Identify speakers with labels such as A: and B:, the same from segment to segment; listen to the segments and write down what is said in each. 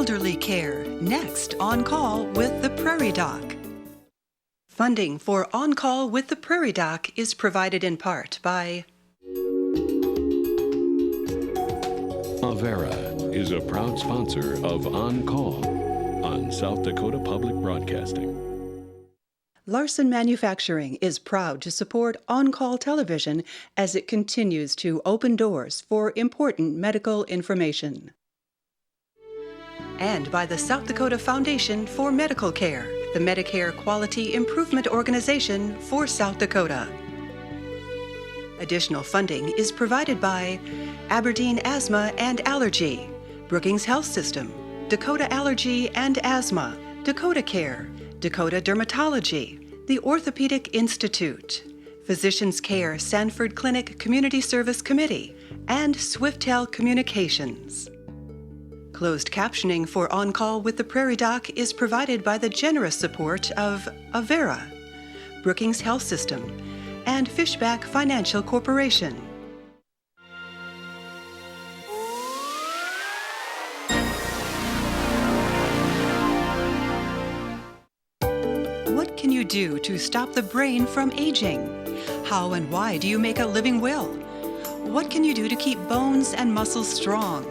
A: elderly care, next on Call with the Prairie Doc. Funding for On Call with the Prairie Doc is provided in part by
B: Avera is a proud sponsor of On Call on South Dakota Public Broadcasting.
A: Larson Manufacturing is proud to support On Call Television as it continues to open doors for important medical information. And by the South Dakota Foundation for Medical Care, the Medicare Quality Improvement Organization for South Dakota. Additional funding is provided by Aberdeen Asthma and Allergy, Brookings Health System, Dakota Allergy and Asthma, Dakota Care, Dakota Dermatology, the Orthopedic Institute, Physicians Care Sanford Clinic Community Service Committee, and Swiftel Communications. Closed captioning for On Call with the Prairie Doc is provided by the generous support of Avera, Brookings Health System, and Fishback Financial Corporation. What can you do to stop the brain from aging? How and why do you make a living will? What can you do to keep bones and muscles strong?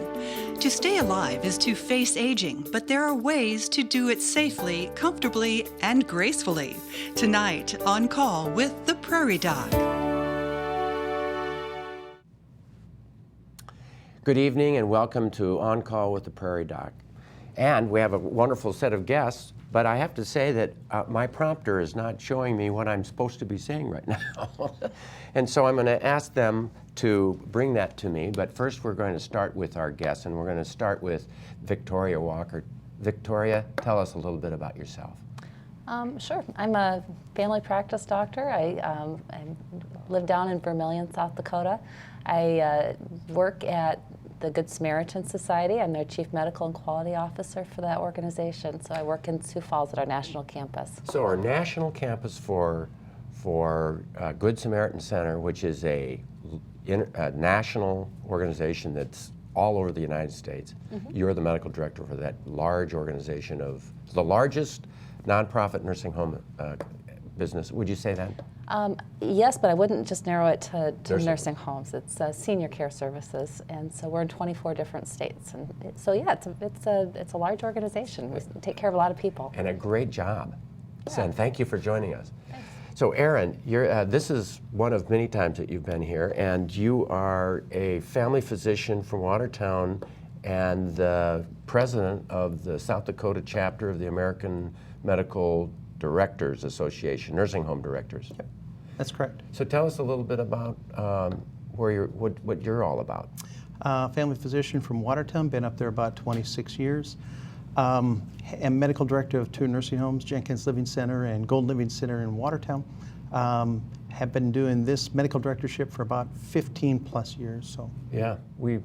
A: To stay alive is to face aging, but there are ways to do it safely, comfortably, and gracefully. Tonight, On Call with the Prairie Doc.
C: Good evening and welcome to On Call with the Prairie Doc. And we have a wonderful set of guests, but I have to say that my prompter is not showing me what I'm supposed to be saying right now. And so I'm going to ask them to bring that to me. But first we're going to start with our guests, and we're going to start with Victoria Walker. Victoria, tell us a little bit about yourself.
D: Sure. I'm a family practice doctor. I live down in Vermillion, South Dakota. I work at the Good Samaritan Society. I'm their Chief Medical and Quality Officer for that organization. So I work in Sioux Falls at our national campus.
C: So our national campus for Good Samaritan Center, which is a national organization that's all over the United States. Mm-hmm. You're the medical director for that large organization of the largest nonprofit nursing home business. Would you say that?
D: Yes, but I wouldn't just narrow it to nursing homes. It's senior care services, and so we're in 24 different states. And so yeah, it's a large organization. We take care of a lot of people.
C: And a great job.
D: Yeah.
C: And thank you for joining us.
D: Thanks.
C: So Erin, this is one of many times that you've been here, and you are a family physician from Watertown and the president of the South Dakota chapter of the American Medical Directors Association, nursing home directors.
E: Yep, that's correct.
C: So tell us a little bit about what you're all about.
E: Family physician from Watertown, been up there about 26 years. Am medical director of 2 nursing homes, Jenkins Living Center and Golden Living Center in Watertown. Have been doing this medical directorship for about 15 plus years. So
C: yeah, we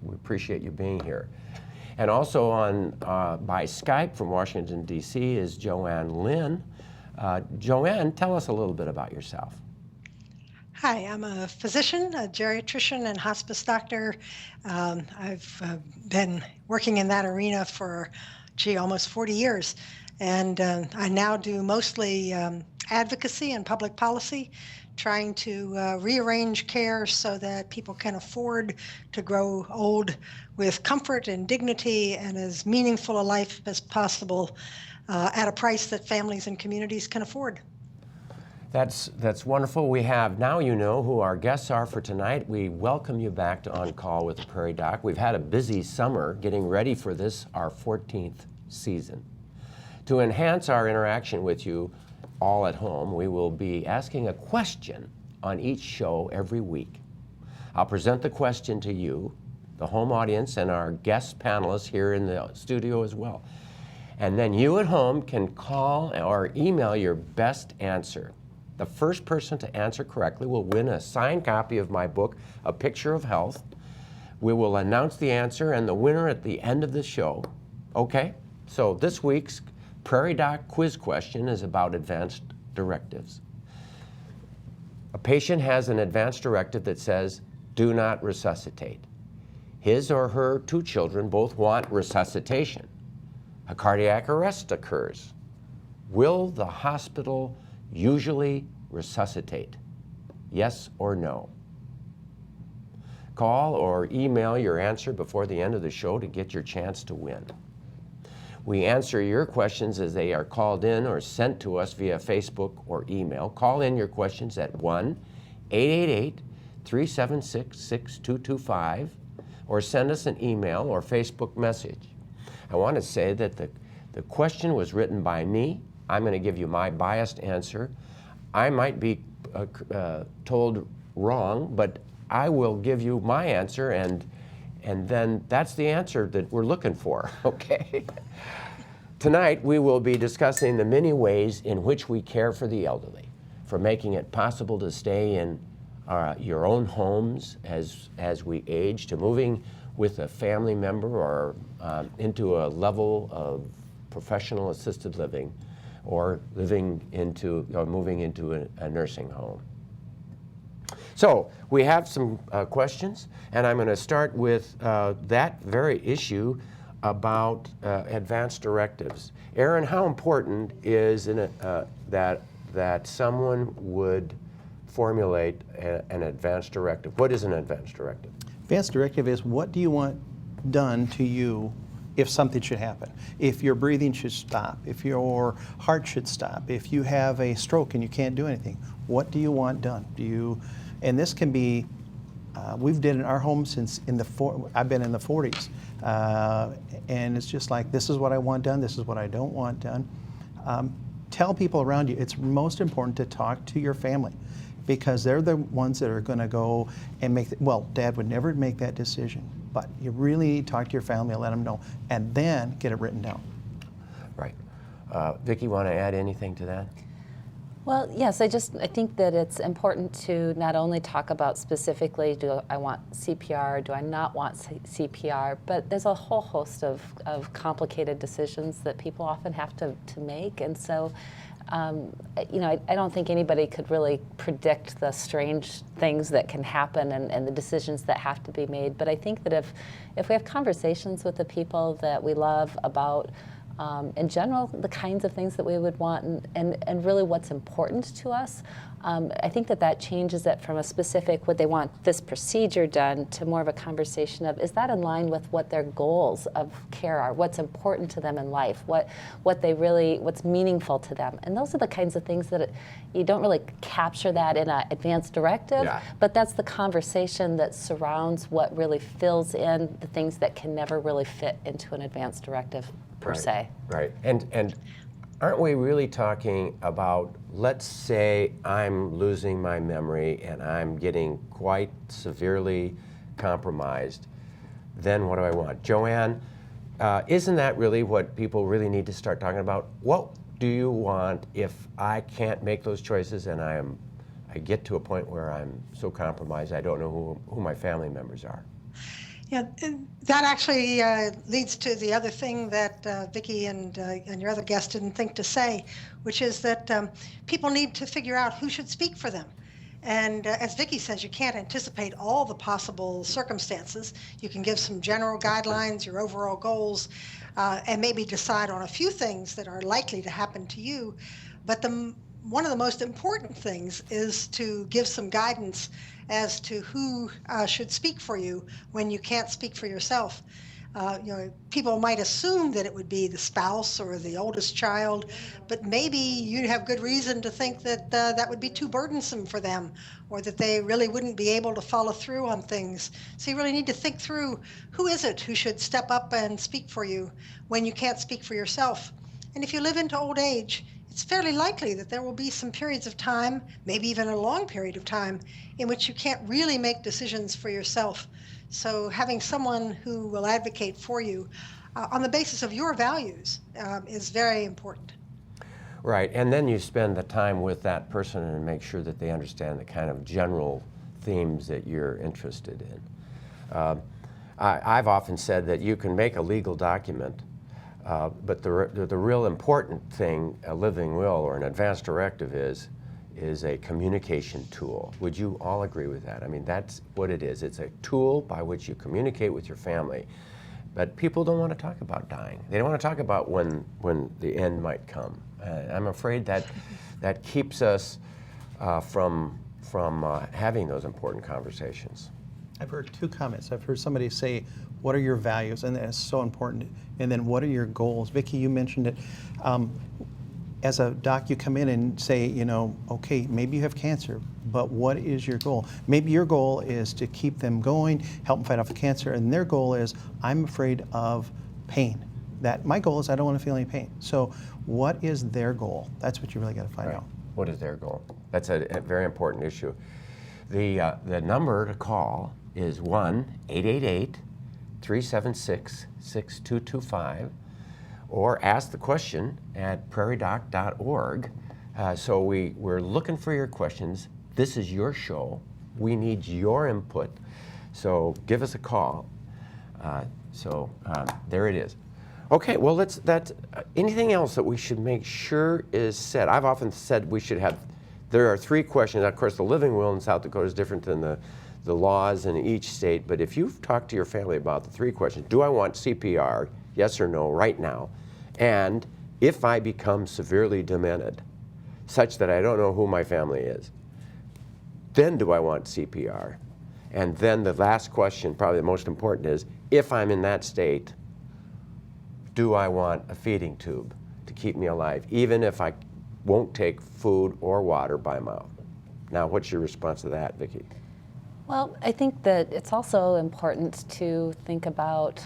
C: appreciate you being here. And also on by Skype from Washington, D.C. is Joanne Lynn. Joanne, tell us a little bit about yourself.
F: Hi, I'm a physician, a geriatrician, and hospice doctor. I've been working in that arena for, almost 40 years. And I now do mostly advocacy and public policy, trying to rearrange care so that people can afford to grow old with comfort and dignity and as meaningful a life as possible at a price that families and communities can afford.
C: That's wonderful. We have, now you know who our guests are for tonight. We welcome you back to On Call with the Prairie Doc. We've had a busy summer getting ready for this, our 14th season. To enhance our interaction with you all at home, we will be asking a question on each show every week. I'll present the question to you, the home audience, and our guest panelists here in the studio as well. And then you at home can call or email your best answer. The first person to answer correctly will win a signed copy of my book, A Picture of Health. We will announce the answer and the winner at the end of the show. Okay? So this week's Prairie Doc quiz question is about advanced directives. A patient has an advanced directive that says, do not resuscitate. His or her 2 children both want resuscitation. A cardiac arrest occurs. Will the hospital usually resuscitate? Yes or no? Call or email your answer before the end of the show to get your chance to win. We answer your questions as they are called in or sent to us via Facebook or email. Call in your questions at 1-888-376-6225 or send us an email or Facebook message. I want to say that the question was written by me. I'm going to give you my biased answer. I might be told wrong, but I will give you my answer, and then that's the answer that we're looking for, okay? Tonight, we will be discussing the many ways in which we care for the elderly, from making it possible to stay in your own homes as we age, to moving with a family member or into a level of professional assisted living, or moving into a nursing home. So we have some questions, and I'm going to start with that very issue about advance directives. Aaron, how important is that someone would formulate an advance directive? What is an advance directive?
E: Advance directive is, what do you want done to you if something should happen? If your breathing should stop, if your heart should stop, if you have a stroke and you can't do anything, what do you want done? And this can be, we've did in our home since I've been in the 40s. And it's just like, this is what I want done, this is what I don't want done. Tell people around you. It's most important to talk to your family, because they're the ones that are going to go and Dad would never make that decision. But you really need to talk to your family and let them know, and then get it written down.
C: Right. Vicki, want to add anything to that?
D: Well, yes, I think that it's important to not only talk about specifically, do I want CPR, do I not want CPR, but there's a whole host of complicated decisions that people often have to make. And so, I don't think anybody could really predict the strange things that can happen and the decisions that have to be made. But I think that if we have conversations with the people that we love about, in general, the kinds of things that we would want and really what's important to us, I think that changes it from a specific, would they want this procedure done, to more of a conversation of, is that in line with what their goals of care are, what's important to them in life, what's meaningful to them. And those are the kinds of things that you don't really capture that in an advance directive, but that's the conversation that surrounds what really fills in the things that can never really fit into an advance directive per se.
C: Right. And aren't we really talking about, let's say I'm losing my memory and I'm getting quite severely compromised, then what do I want? Joanne, isn't that really what people really need to start talking about? What do you want if I can't make those choices and I get to a point where I'm so compromised I don't know who my family members are?
F: Yeah, that actually leads to the other thing that Vicki and your other guest didn't think to say, which is that people need to figure out who should speak for them. And as Vicki says, you can't anticipate all the possible circumstances. You can give some general guidelines, your overall goals, and maybe decide on a few things that are likely to happen to you. But one of the most important things is to give some guidance as to who should speak for you when you can't speak for yourself. People might assume that it would be the spouse or the oldest child, but maybe you have good reason to think that that would be too burdensome for them, or that they really wouldn't be able to follow through on things. So you really need to think through, who is it who should step up and speak for you when you can't speak for yourself? And if you live into old age, it's fairly likely that there will be some periods of time, maybe even a long period of time, in which you can't really make decisions for yourself. So having someone who will advocate for you on the basis of your values is very important.
C: Right, and then you spend the time with that person and make sure that they understand the kind of general themes that you're interested in. I've often said that you can make a legal document, but the real important thing a living will or an advance directive is is a communication tool. Would you all agree with that? I mean, that's what it is. It's a tool by which you communicate with your family. But people don't want to talk about dying. They don't want to talk about when the end might come. I'm afraid that that keeps us from having those important conversations.
E: I've heard two comments. I've heard somebody say, what are your values? And that's so important. And then what are your goals? Vicki, you mentioned it. As a doc, you come in and say, you know, okay, maybe you have cancer, but what is your goal? Maybe your goal is to keep them going, help them fight off the cancer, and their goal is, I'm afraid of pain. That my goal is I don't want to feel any pain. So what is their goal? That's what you really got to find out.
C: What is their goal? That's a very important issue. The number to call is 1-888-376-6225, or ask the question at prairiedoc.org. So we're looking for your questions. This is your show. We need your input. So give us a call. There it is. Okay, well, anything else that we should make sure is said? I've often said there are 3 questions. Of course, the living will in South Dakota is different than the laws in each state, but if you've talked to your family about the 3 questions, do I want CPR, yes or no, right now? And if I become severely demented, such that I don't know who my family is, then do I want CPR? And then the last question, probably the most important, is if I'm in that state, do I want a feeding tube to keep me alive, even if I won't take food or water by mouth? Now, what's your response to that, Vicki?
D: Well, I think that it's also important to think about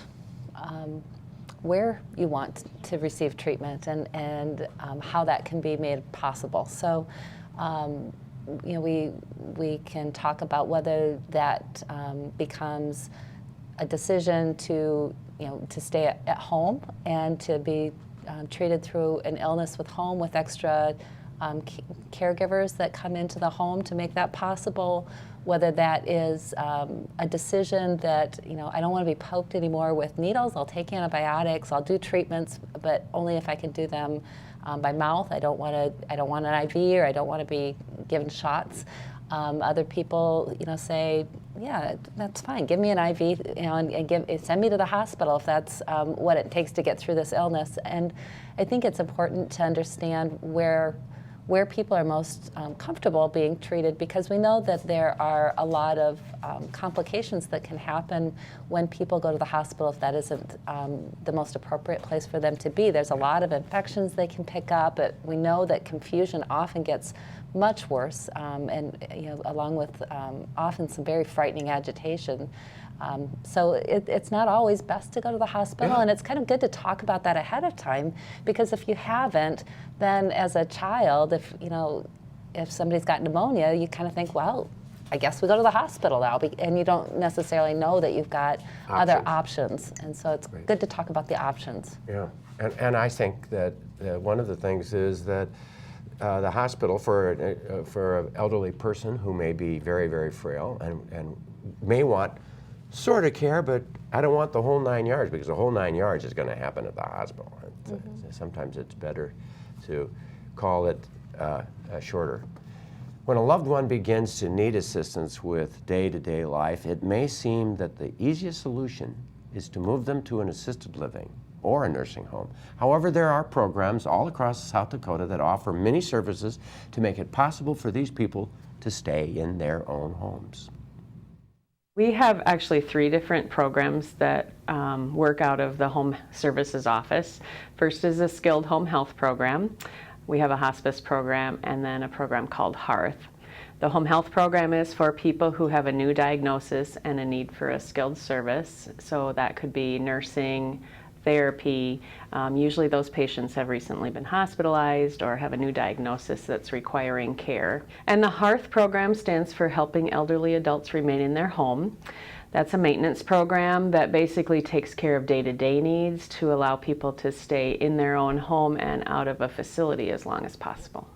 D: where you want to receive treatment and how that can be made possible. So, you know, we can talk about whether that becomes a decision to, you know, to stay at home and to be treated through an illness with home with extra caregivers that come into the home to make that possible, whether that is a decision that, you know, I don't want to be poked anymore with needles, I'll take antibiotics, I'll do treatments, but only if I can do them by mouth. I don't want an IV, or I don't want to be given shots. Other people, you know, say, yeah, that's fine. Give me an IV, you know, and send me to the hospital if that's what it takes to get through this illness. And I think it's important to understand where people are most comfortable being treated, because we know that there are a lot of complications that can happen when people go to the hospital if that isn't the most appropriate place for them to be. There's a lot of infections they can pick up, but we know that confusion often gets much worse, and you know, along with often some very frightening agitation. So it's not always best to go to the hospital, and it's kind of good to talk about that ahead of time, because if you haven't, then as a child, if somebody's got pneumonia, you kind of think, well, I guess we go to the hospital now, and you don't necessarily know that you've got other options, and so it's good to talk about the options. Yeah,
C: and I think that one of the things is that the hospital for an elderly person who may be very, very frail and may want sort of care, but I don't want the whole 9 yards, because the whole 9 yards is going to happen at the hospital. Sometimes it's better to call it shorter. When a loved one begins to need assistance with day-to-day life, it may seem that the easiest solution is to move them to an assisted living or a nursing home. However, there are programs all across South Dakota that offer many services to make it possible for these people to stay in their own homes.
G: We have actually 3 different programs that work out of the Home Services Office. First is a skilled home health program. We have a hospice program, and then a program called Hearth. The home health program is for people who have a new diagnosis and a need for a skilled service. So that could be nursing, therapy. Usually those patients have recently been hospitalized or have a new diagnosis that's requiring care. And the Hearth program stands for Helping Elderly Adults Remain in Their Home. That's a maintenance program that basically takes care of day-to-day needs to allow people to stay in their own home and out of a facility as long as possible.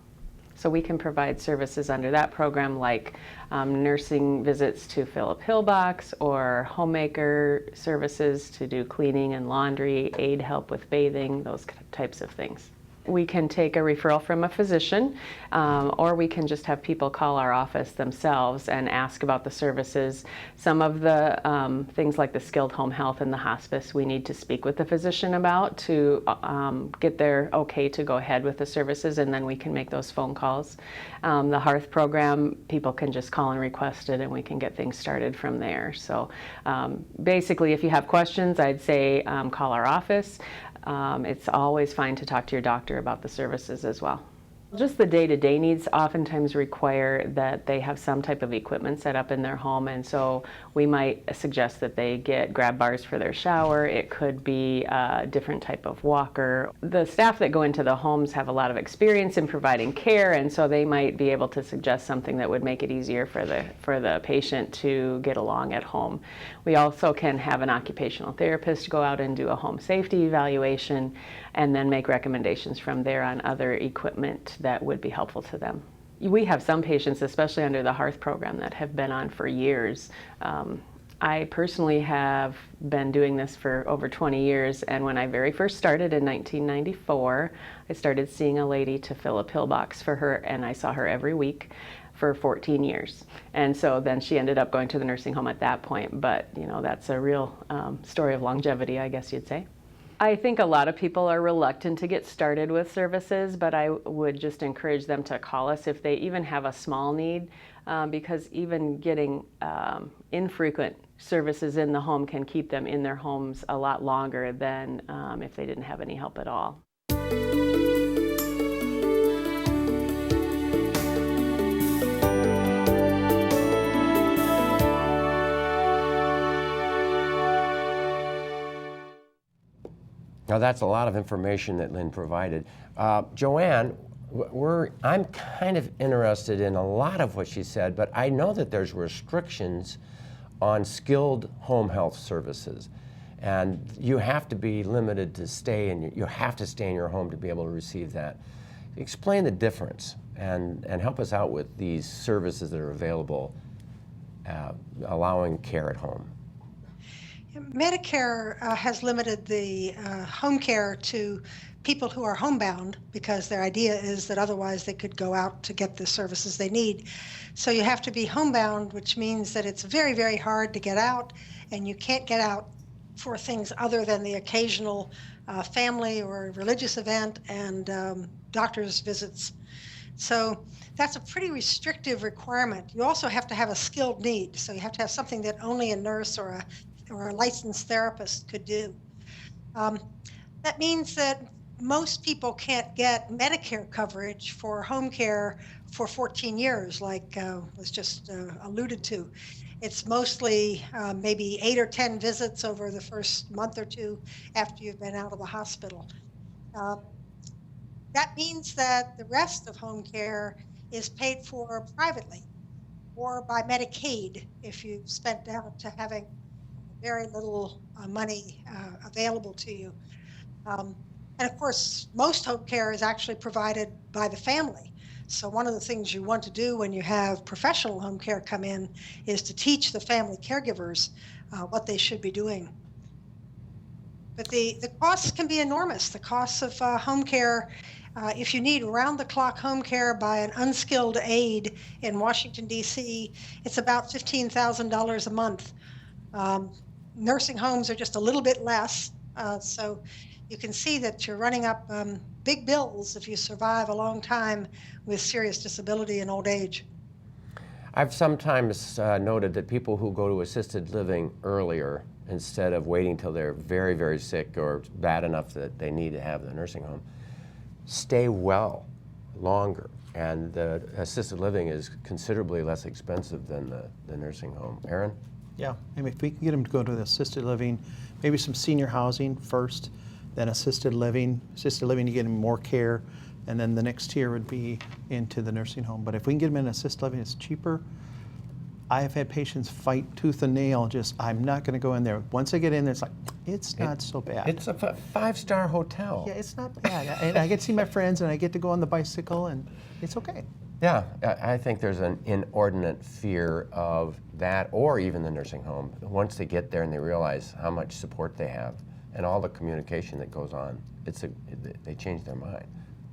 G: So we can provide services under that program, like nursing visits to fill a pillbox, or homemaker services to do cleaning and laundry, aid help with bathing, those types of things. We can take a referral from a physician, or we can just have people call our office themselves and ask about the services. Some of the things like the skilled home health and the hospice, we need to speak with the physician about to get their okay to go ahead with the services, and then we can make those phone calls. The Hearth program, people can just call and request it, and we can get things started from there. So basically, if you have questions, I'd say call our office. It's always fine to talk to your doctor about the services as well. Just the day-to-day needs oftentimes require that they have some type of equipment set up in their home, and so we might suggest that they get grab bars for their shower. It could be a different type of walker. The staff that go into the homes have a lot of experience in providing care, and so they might be able to suggest something that would make it easier for the patient to get along at home. We also can have an occupational therapist go out and do a home safety evaluation, and then make recommendations from there on other equipment that would be helpful to them. We have some patients, especially under the Hearth program, that have been on for years. I personally have been doing this for over 20 years, and when I very first started in 1994, I started seeing a lady to fill a pill box for her, and I saw her every week for 14 years. And so then she ended up going to the nursing home at that point, but you know, that's a real story of longevity, I guess you'd say. I think a lot of people are reluctant to get started with services, but I would just encourage them to call us if they even have a small need, because even getting infrequent services in the home can keep them in their homes a lot longer than if they didn't have any help at all.
C: Now that's a lot of information that Lynn provided. Joanne, I'm kind of interested in a lot of what she said, but I know that there's restrictions on skilled home health services, and you have to be limited to stay, and you have to stay in your home to be able to receive that. Explain the difference and help us out with these services that are available, allowing care at home.
F: Medicare has limited the home care to people who are homebound, because their idea is that otherwise they could go out to get the services they need. So you have to be homebound, which means that it's very, very hard to get out, and you can't get out for things other than the occasional family or religious event and doctor's visits. So that's a pretty restrictive requirement. You also have to have a skilled need, so you have to have something that only a nurse or a licensed therapist could do. That means that most people can't get Medicare coverage for home care for 14 years, like was just alluded to. It's mostly maybe 8 or 10 visits over the first month or two after you've been out of the hospital. That means that the rest of home care is paid for privately or by Medicaid if you've spent down to having very little money available to you. And of course, most home care is actually provided by the family. So one of the things you want to do when you have professional home care come in is to teach the family caregivers what they should be doing. But the costs can be enormous. The costs of home care, if you need round-the-clock home care by an unskilled aide in Washington, D.C., it's about $15,000 a month. Nursing homes are just a little bit less, so you can see that you're running up big bills if you survive a long time with serious disability and old age.
C: I've sometimes noted that people who go to assisted living earlier, instead of waiting till they're very, very sick or bad enough that they need to have the nursing home, stay well longer. And the assisted living is considerably less expensive than the nursing home. Aaron?
E: Yeah, and if we can get them to go to the assisted living, maybe some senior housing first, then assisted living to get them more care, and then the next tier would be into the nursing home. But if we can get them in assisted living, it's cheaper. I have had patients fight tooth and nail, I'm not going to go in there. Once I get in there, it's like, it's not so bad.
C: It's a five-star hotel.
E: Yeah, it's not bad. And I get to see my friends, and I get to go on the bicycle, and it's okay.
C: Yeah, I think there's an inordinate fear of that, or even the nursing home. Once they get there and they realize how much support they have and all the communication that goes on, they change their mind.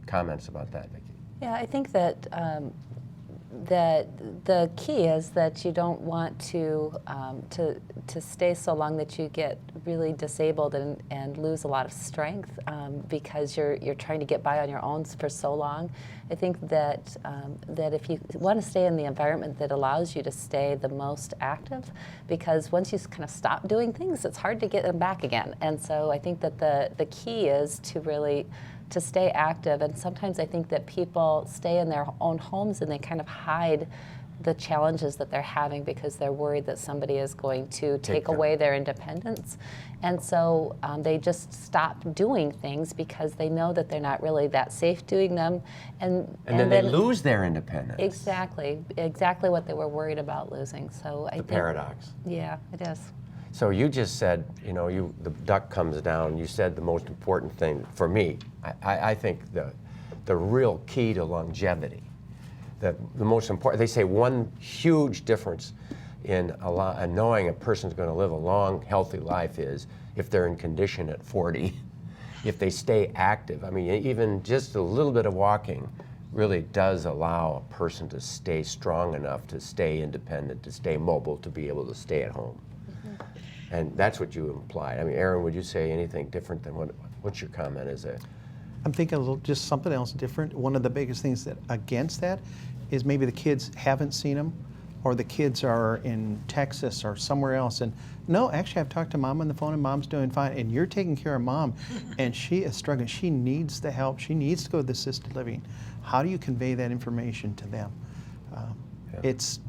C: comments about that, Vicki?
D: Yeah, I think that that the key is that you don't want to stay so long that you get really disabled and lose a lot of strength because you're trying to get by on your own for so long. I think that that if you want to stay in the environment that allows you to stay the most active, because once you kind of stop doing things, it's hard to get them back again. And so I think that the key is to really to stay active. And sometimes I think that people stay in their own homes and they kind of hide the challenges that they're having because they're worried that somebody is going to take away their independence. And so they just stop doing things because they know that they're not really that safe doing them. And
C: then they lose their independence.
D: Exactly what they were worried about losing. So I think,
C: paradox.
D: Yeah, it is.
C: So you just said, the duck comes down. You said the most important thing for me. I think the real key to longevity, the most important. They say one huge difference in knowing a person's going to live a long, healthy life is if they're in condition at 40, if they stay active. I mean, even just a little bit of walking really does allow a person to stay strong enough, to stay independent, to stay mobile, to be able to stay at home. And that's what you implied. I mean, Aaron, would you say anything different than what's your comment?
E: I'm thinking a little, just something else different. One of the biggest things that against that is maybe the kids haven't seen them, or the kids are in Texas or somewhere else. And no, actually, I've talked to mom on the phone, and mom's doing fine. And you're taking care of mom, and she is struggling. She needs the help. She needs to go to the assisted living. How do you convey that information to them? It's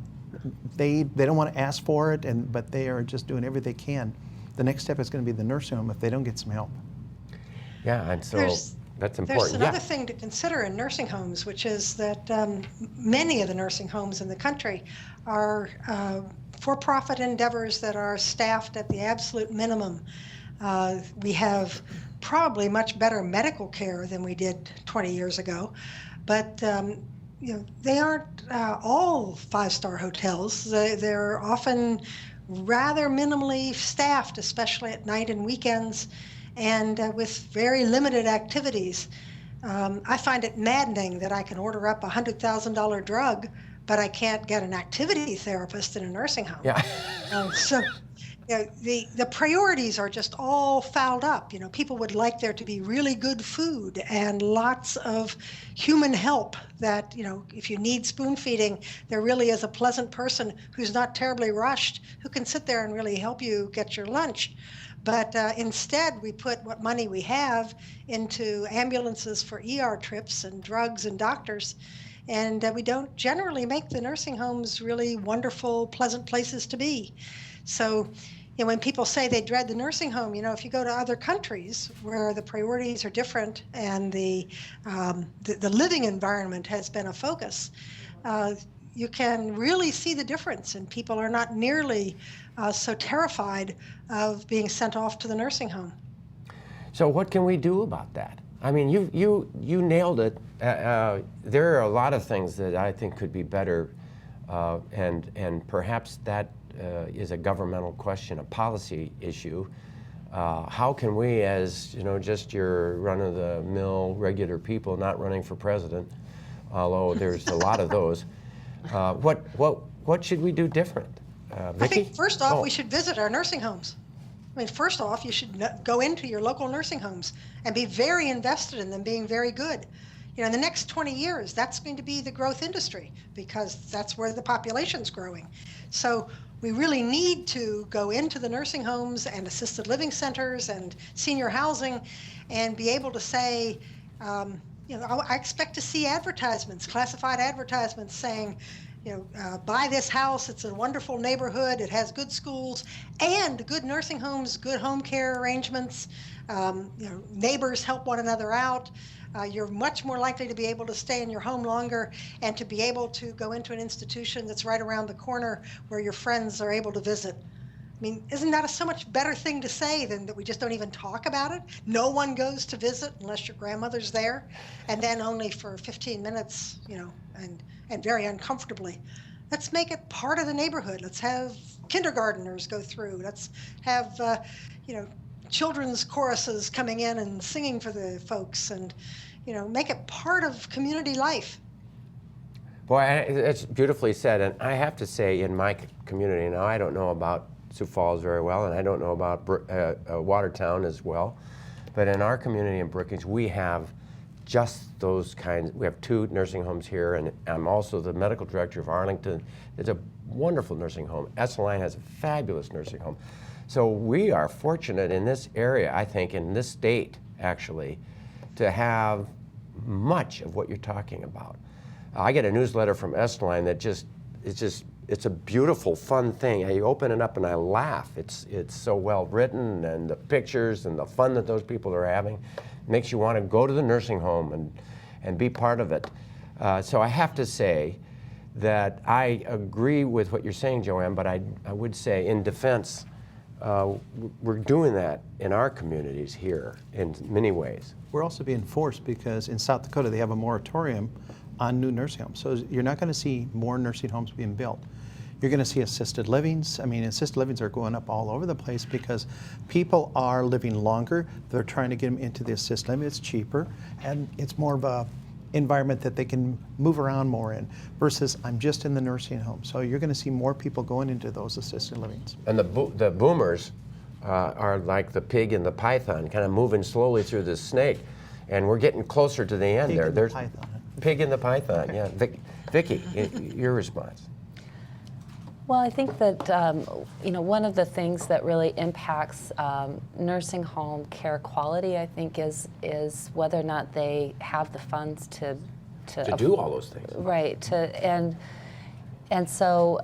E: they don't want to ask for it, but they are just doing everything they can. The next step is going to be the nursing home if they don't get some help.
C: Yeah, and so that's important.
F: There's another thing to consider in nursing homes, which is that many of the nursing homes in the country are for-profit endeavors that are staffed at the absolute minimum. We have probably much better medical care than we did 20 years ago, but they aren't all five-star hotels. They're often rather minimally staffed, especially at night and weekends, and with very limited activities. I find it maddening that I can order up a $100,000 drug, but I can't get an activity therapist in a nursing home.
C: Yeah.
F: So the priorities are just all fouled up. People would like there to be really good food and lots of human help that, if you need spoon feeding, there really is a pleasant person who's not terribly rushed who can sit there and really help you get your lunch. But instead, we put what money we have into ambulances for ER trips and drugs and doctors. And we don't generally make the nursing homes really wonderful, pleasant places to be. So when people say they dread the nursing home, if you go to other countries where the priorities are different and the living environment has been a focus, you can really see the difference, and people are not nearly so terrified of being sent off to the nursing home.
C: So what can we do about that? I mean, you nailed it. There are a lot of things that I think could be better, and perhaps that is a governmental question, a policy issue. How can we, as just your run-of-the-mill regular people, not running for president, although there's a lot of those, what should we do different? Vicki?
F: I think first off, we should visit our nursing homes. I mean, first off, you should go into your local nursing homes and be very invested in them being very good. In the next 20 years, that's going to be the growth industry because that's where the population's growing. So we really need to go into the nursing homes and assisted living centers and senior housing and be able to say, I expect to see advertisements, classified advertisements saying, buy this house, it's a wonderful neighborhood, it has good schools and good nursing homes, good home care arrangements, neighbors help one another out. You're much more likely to be able to stay in your home longer and to be able to go into an institution that's right around the corner where your friends are able to visit. I mean, isn't that a so much better thing to say than that we just don't even talk about it? No one goes to visit unless your grandmother's there, and then only for 15 minutes, and very uncomfortably. Let's make it part of the neighborhood. Let's have kindergarteners go through. Let's have, children's choruses coming in and singing for the folks, and make it part of community life.
C: Boy, it's beautifully said, and I have to say, in my community, now I don't know about Sioux Falls very well, and I don't know about Watertown as well, but in our community in Brookings, we have just those kinds. We have 2 nursing homes here, and I'm also the medical director of Arlington. It's a wonderful nursing home. Esseline has a fabulous nursing home. So we are fortunate in this area, I think, in this state, actually, to have much of what you're talking about. I get a newsletter from Esseline that it's a beautiful, fun thing. I open it up and I laugh. It's so well written, and the pictures and the fun that those people are having makes you want to go to the nursing home and be part of it. So I have to say that I agree with what you're saying, Joanne, but I would say in defense, we're doing that in our communities here in many ways.
E: We're also being forced because in South Dakota they have a moratorium on new nursing homes. So you're not going to see more nursing homes being built. You're going to see assisted livings. I mean, assisted livings are going up all over the place because people are living longer. They're trying to get them into the assisted living. It's cheaper, and it's more of a environment that they can move around more in versus I'm just in the nursing home. So you're going to see more people going into those assisted livings.
C: And the boomers are like the pig and the python, kind of moving slowly through the snake, and we're getting closer to the end
E: Pig
C: there.
E: and the
C: There's
E: python.
C: Pig and the python, yeah. Vicki, your response.
D: Well, I think that one of the things that really impacts nursing home care quality, I think, is whether or not they have the funds to
C: do all those things.
D: Right. And so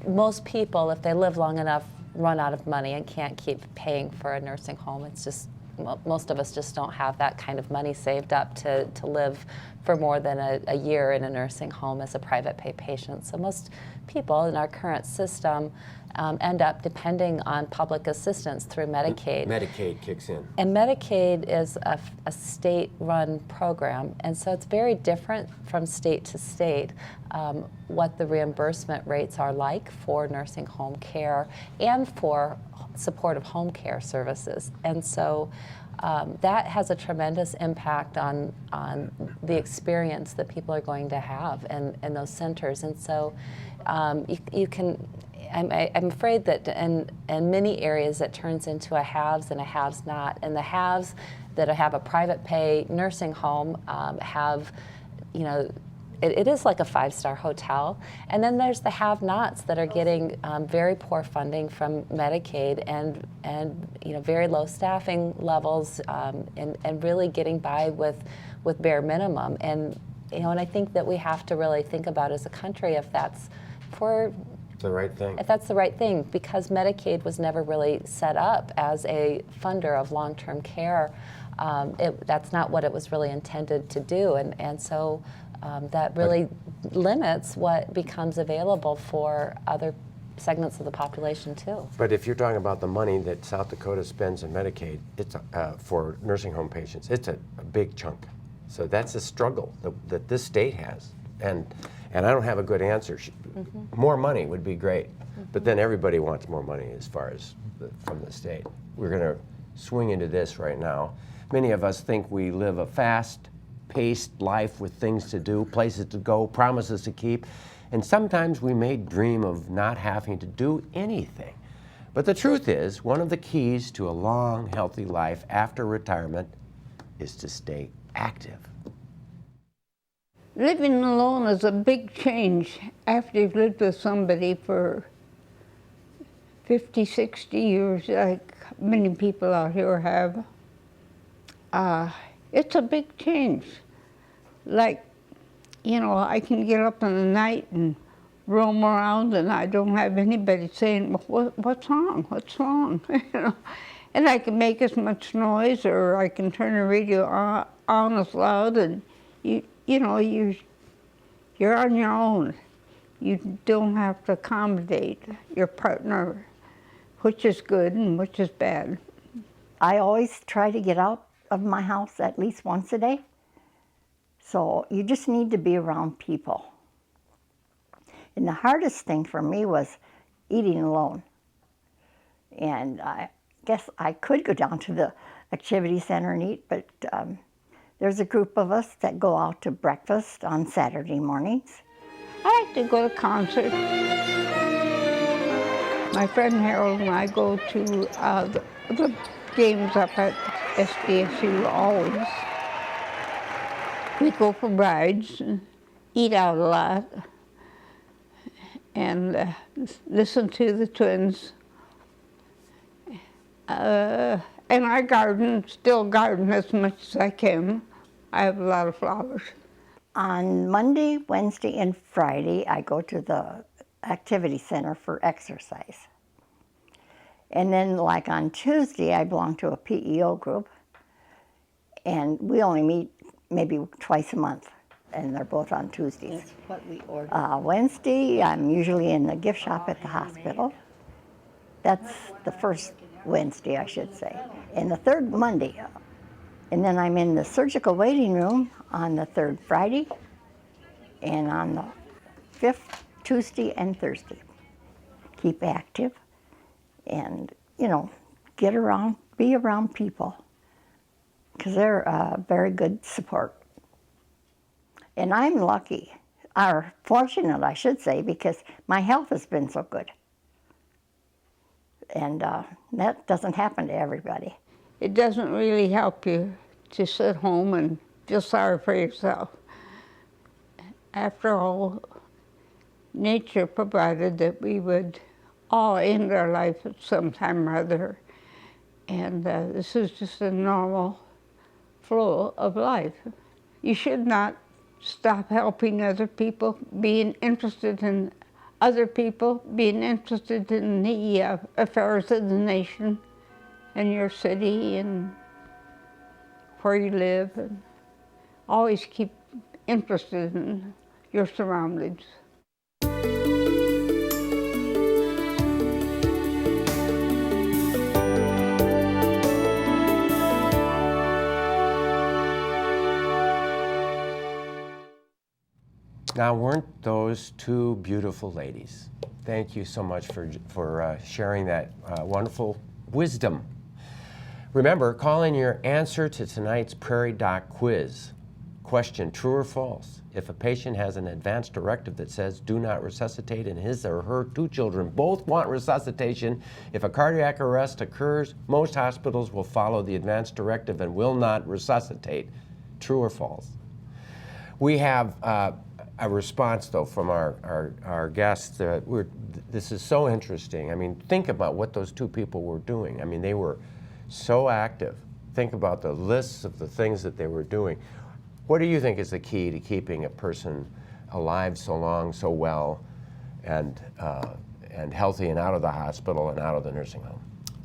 D: most people, if they live long enough, run out of money and can't keep paying for a nursing home. It's just most of us just don't have that kind of money saved up to live for more than a year in a nursing home as a private pay patient. So most people in our current system end up depending on public assistance through Medicaid.
C: Medicaid kicks in. And
D: Medicaid is a state-run program, and so it's very different from state to state what the reimbursement rates are like for nursing home care and for supportive home care services. And so that has a tremendous impact on the experience that people are going to have in those centers. And so you can, I'm afraid that in many areas it turns into a haves and a haves not. And the haves that have a private pay nursing home have, it is like a 5-star hotel. And then there's the have-nots that are getting very poor funding from Medicaid and very low staffing levels and really getting by with bare minimum. And and I think that we have to really think about as a country if that's
C: the right thing.
D: If that's the right thing, because Medicaid was never really set up as a funder of long-term care. That's not what it was really intended to do, and so that really limits what becomes available for other segments of the population too.
C: But if you're talking about the money that South Dakota spends in Medicaid, it's for nursing home patients, it's a big chunk. So that's a struggle that this state has, and I don't have a good answer. More money would be great, but then everybody wants more money as far as from the state. We're going to swing into this right now. Many of us think we live a fast-paced life with things to do, places to go, promises to keep, and sometimes we may dream of not having to do anything. But the truth is, one of the keys to a long, healthy life after retirement is to stay active.
H: Living alone is a big change after you've lived with somebody for 50, 60 years, like many people out here have. It's a big change. Like, I can get up in the night and roam around and I don't have anybody saying, well, what's wrong? What's wrong? And I can make as much noise, or I can turn the radio on as loud, and you're on your own. You don't have to accommodate your partner, which is good and which is bad.
I: I always try to get out of my house at least once a day. So you just need to be around people. And the hardest thing for me was eating alone. And I guess I could go down to the activity center and eat, but there's a group of us that go out to breakfast on Saturday mornings.
H: I like to go to concerts. My friend Harold and I go to the games up at SDSU always. We go for rides and eat out a lot and listen to the Twins. And I still garden as much as I can. I have a lot of flowers.
I: On Monday, Wednesday, and Friday, I go to the activity center for exercise. And then like on Tuesday, I belong to a PEO group, and we only meet maybe twice a month, and they're both on Tuesdays.
J: That's what we order.
I: Wednesday, I'm usually in the gift shop at the hospital. That's the first Wednesday, I should say. And the third Monday. And then I'm in the surgical waiting room on the third Friday, and on the fifth Tuesday and Thursday. Keep active and, get around, be around people, because they're very good support. And I'm lucky, or fortunate, I should say, because my health has been so good. And that doesn't happen to everybody.
H: It doesn't really help you to sit home and feel sorry for yourself. After all, nature provided that we would all end our life at some time or other. And this is just a normal flow of life. You should not stop helping other people, being interested in other people, being interested in the affairs of the nation and your city and where you live. And always keep interested in your surroundings.
C: Now, weren't those two beautiful ladies? Thank you so much for sharing that wonderful wisdom. Remember, call in your answer to tonight's Prairie Doc quiz. Question, true or false? If a patient has an advance directive that says do not resuscitate and his or her two children both want resuscitation, if a cardiac arrest occurs, most hospitals will follow the advance directive and will not resuscitate. True or false? We have a response, though, from our guests. This is so interesting. I mean, think about what those two people were doing. I mean, they were so active. Think about the lists of the things that they were doing. What do you think is the key to keeping a person alive so long, so well, and healthy and out of the hospital and out of the nursing home?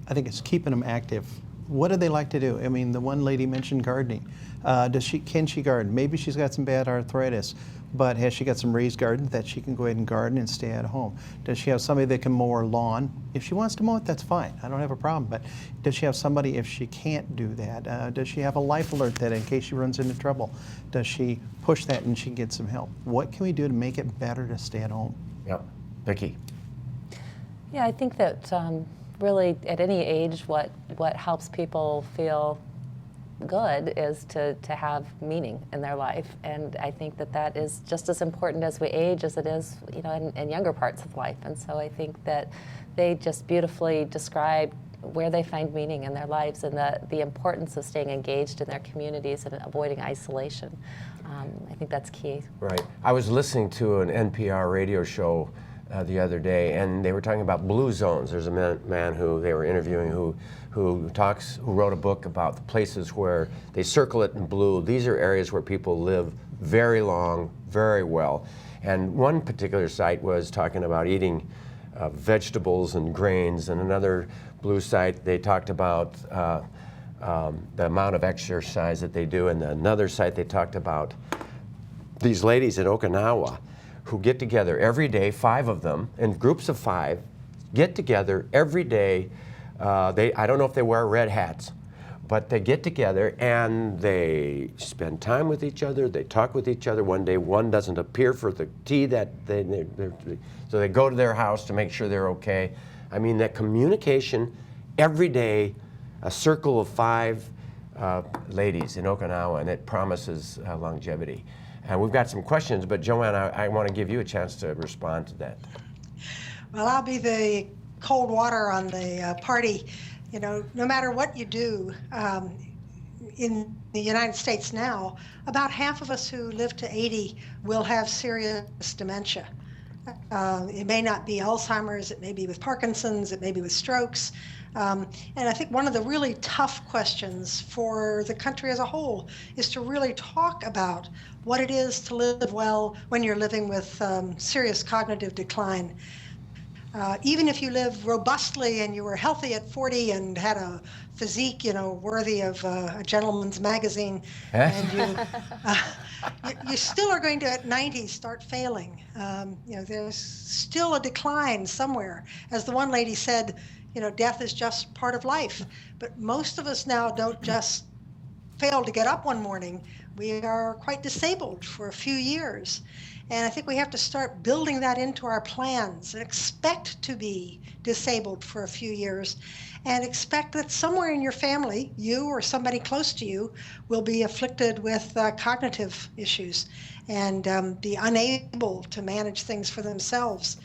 E: I think it's keeping them active. What do they like to do? I mean, the one lady mentioned gardening. Can she garden? Maybe she's got some bad arthritis, but has she got some raised garden that she can go ahead and garden and stay at home? Does she have somebody that can mow her lawn? If she wants to mow it, that's fine. I don't have a problem. But does she have somebody if she can't do that? Does she have a life alert that in case she runs into trouble? Does she push that and she can get some help? What can we do to make it better to stay at home?
C: Yeah. Vicki?
D: Yeah, I think that really at any age what helps people feel good is to have meaning in their life, and I think that is just as important as we age as it is in younger parts of life. And so I think that they just beautifully describe where they find meaning in their lives and the importance of staying engaged in their communities and avoiding isolation. I think that's key.
C: Right. I was listening to an NPR radio show the other day, and they were talking about blue zones. There's a man who they were interviewing who wrote a book about the places where they circle it in blue. These are areas where people live very long, very well. And one particular site was talking about eating vegetables and grains, and another blue site they talked about the amount of exercise that they do, and another site they talked about these ladies in Okinawa who get together every day, 5 of them, in groups of 5, get together every day. I don't know if they wear red hats, but they get together and they spend time with each other, they talk with each other. One day one doesn't appear for the tea so they go to their house to make sure they're okay. I mean, that communication every day, a circle of 5 ladies in Okinawa, and it promises longevity. And we've got some questions, but Joanne, I want to give you a chance to respond to that.
F: Well, I'll be the cold water on the party. You know, no matter what you do, in the United States now, about half of us who live to 80 will have serious dementia. It may not be Alzheimer's, it may be with Parkinson's, it may be with strokes. And I think one of the really tough questions for the country as a whole is to really talk about what it is to live well when you're living with serious cognitive decline. Even if you live robustly and you were healthy at 40 and had a physique, you know, worthy of a gentleman's magazine, and you still are going to at 90 start failing. You know, there's still a decline somewhere. As the one lady said, you know, death is just part of life. But most of us now don't just fail to get up one morning. We are quite disabled for a few years. And I think we have to start building that into our plans and expect to be disabled for a few years and expect that somewhere in your family, you or somebody close to you, will be afflicted with cognitive issues and be unable to manage things for themselves.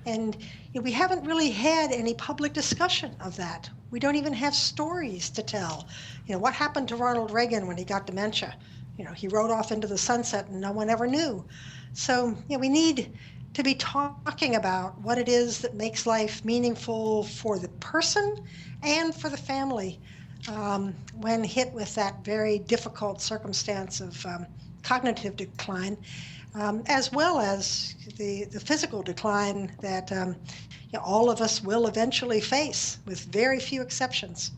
F: And you know, we haven't really had any public discussion of that. We don't even have stories to tell. You know, what happened to Ronald Reagan when he got dementia? You know, he rode off into the sunset and no one ever knew. So, you know, we need to be talking about what it is that makes life meaningful for the person and for the family when hit with that very difficult circumstance of cognitive decline, as well as the physical decline that you know, all of us will eventually face, with very few exceptions.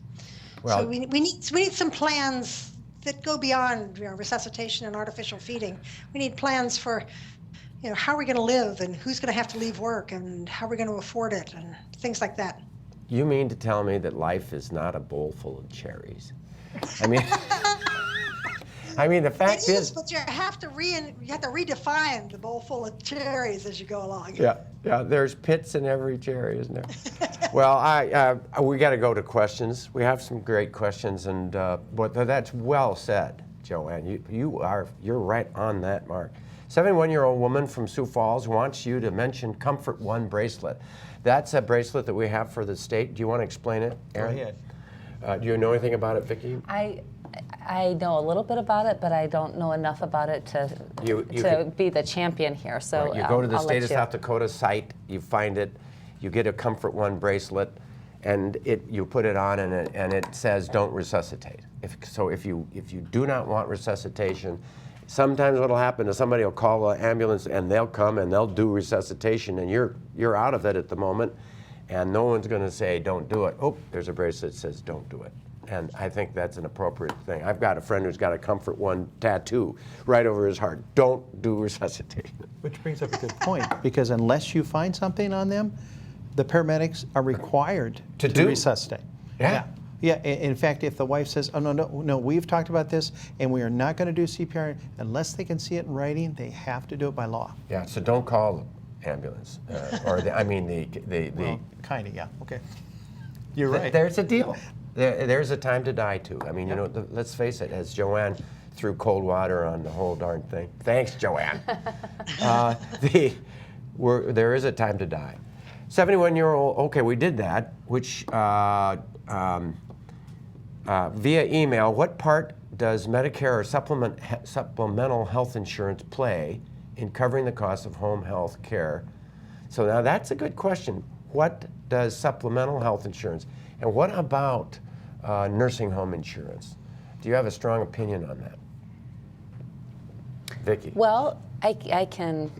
F: Well, so we need some plans that go beyond, you know, resuscitation and artificial feeding. We need plans for, you know, how are we going to live and who's going to have to leave work and how are we going to afford it and things like that.
C: You mean to tell me that life is not a bowl full of cherries? I mean, the fact is,
F: but you have to redefine the bowl full of cherries as you go along.
C: Yeah, there's pits in every cherry, isn't there? Well, we got to go to questions. We have some great questions, and but that's well said, Joanne. You're right on that mark. 71-year-old woman from Sioux Falls wants you to mention Comfort One bracelet. That's a bracelet that we have for the state. Do you want to explain it, Erin?
E: Go ahead.
C: Do you know anything about it, Vicki?
D: I know a little bit about it, but I don't know enough about it to be the champion here. So
C: right. You go to the State of South Dakota site, you find it, you get a Comfort One bracelet, and you put it on, and it says don't resuscitate. If you do not want resuscitation, sometimes what'll happen is somebody will call an ambulance and they'll come and they'll do resuscitation, and you're out of it at the moment, and no one's going to say don't do it. Oh, there's a bracelet that says don't do it. And I think that's an appropriate thing. I've got a friend who's got a Comfort One tattoo right over his heart. Don't do resuscitation.
E: Which brings up a good point, because unless you find something on them, the paramedics are required to resuscitate.
C: Yeah.
E: Yeah, in fact, if the wife says, oh, no, we've talked about this, and we are not going to do CPR, unless they can see it in writing, they have to do it by law.
C: Yeah, so don't call the ambulance, well,
E: kind of, yeah, okay. You're right.
C: There's a deal. There's a time to die, too. I mean, you know, let's face it, as Joanne threw cold water on the whole darn thing. Thanks, Joanne. There is a time to die. 71-year-old, okay, we did that, which, via email, what part does Medicare or supplemental health insurance play in covering the cost of home health care? So now that's a good question. What does supplemental health insurance, and what about nursing home insurance? Do you have a strong opinion on that? Vicki?
D: Well, I can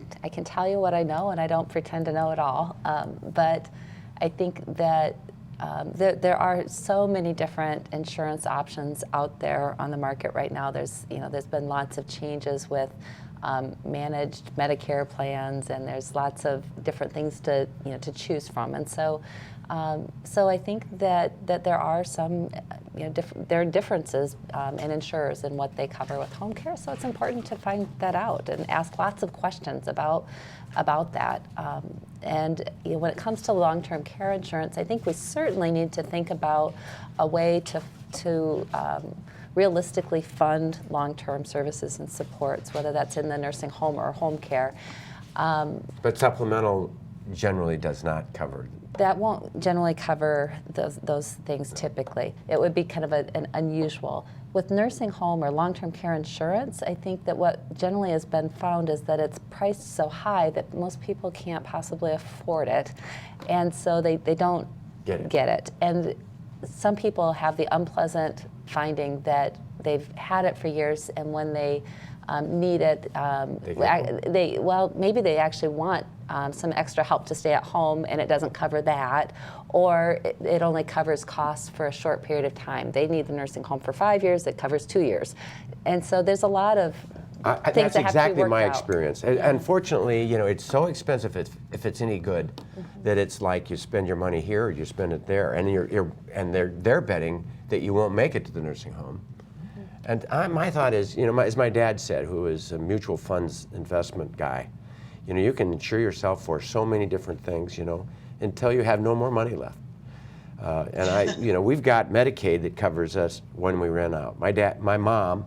D: tell you what I know, and I don't pretend to know it all. But I think that there are so many different insurance options out there on the market right now. There's been lots of changes with managed Medicare plans, and there's lots of different things to to choose from. And so, so I think that there are some there are differences in insurers and what they cover with home care. So it's important to find that out and ask lots of questions about that. And when it comes to long-term care insurance, I think we certainly need to think about a way to realistically fund long-term services and supports, whether that's in the nursing home or home care.
C: But supplemental generally does not cover.
D: That won't generally cover those things typically. It would be kind of an unusual. With nursing home or long-term care insurance, I think that what generally has been found is that it's priced so high that most people can't possibly afford it, and so they don't get it. And some people have the unpleasant finding that they've had it for years, and when they need it, maybe they actually want some extra help to stay at home, and it doesn't cover that, or it only covers costs for a short period of time. They need the nursing home for 5 years, it covers 2 years. And so there's a lot of things that have to be worked out.
C: That's exactly my experience. Yeah. Unfortunately, it's so expensive if it's any good, that it's like you spend your money here or you spend it there, and they're betting that you won't make it to the nursing home. And my thought is, as my dad said, who is a mutual funds investment guy, you can insure yourself for so many different things, until you have no more money left. And we've got Medicaid that covers us when we run out. My mom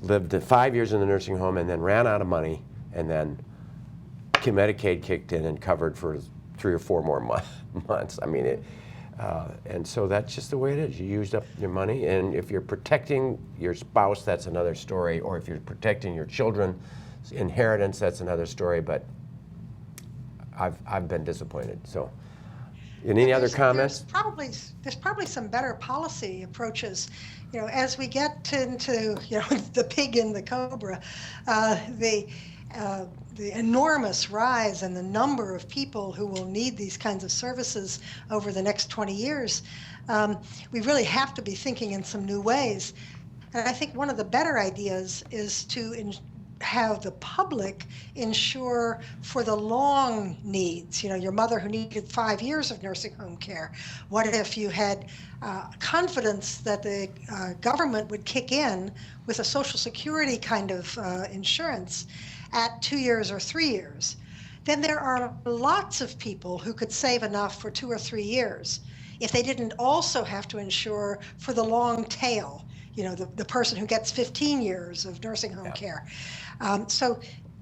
C: lived 5 years in the nursing home and then ran out of money, and then Medicaid kicked in and covered for 3 or 4 more months. I mean, and so that's just the way it is. You used up your money, and if you're protecting your spouse, that's another story. Or if you're protecting your children's inheritance, that's another story. But I've been disappointed. So, any other comments?
F: There's probably some better policy approaches. As we get into the pig and the cobra, the enormous rise in the number of people who will need these kinds of services over the next 20 years, we really have to be thinking in some new ways. And I think one of the better ideas is to have the public insure for the long needs. Your mother who needed 5 years of nursing home care. What if you had confidence that the government would kick in with a Social Security kind of insurance at 2 years or 3 years? Then there are lots of people who could save enough for 2 or 3 years if they didn't also have to insure for the long tail, the person who gets 15 years of nursing home care. So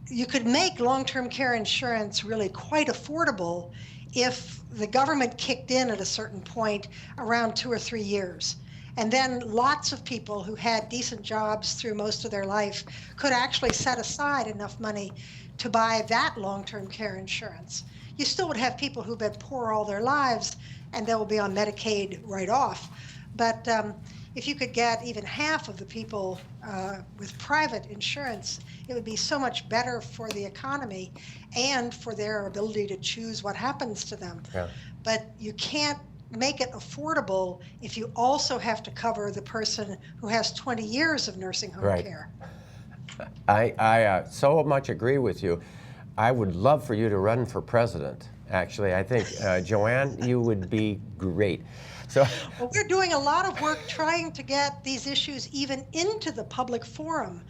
F: you could make long-term care insurance really quite affordable if the government kicked in at a certain point around 2 or 3 years. And then lots of people who had decent jobs through most of their life could actually set aside enough money to buy that long-term care insurance. You still would have people who've been poor all their lives, and they will be on Medicaid right off. But if you could get even half of the people with private insurance, it would be so much better for the economy and for their ability to choose what happens to them. Yeah. But you can't make it affordable if you also have to cover the person who has 20 years of nursing home care.
C: I so much agree with you. I would love for you to run for president. Actually, I think, Joanne, you would be great. So,
F: well, we're doing a lot of work trying to get these issues even into the public forum.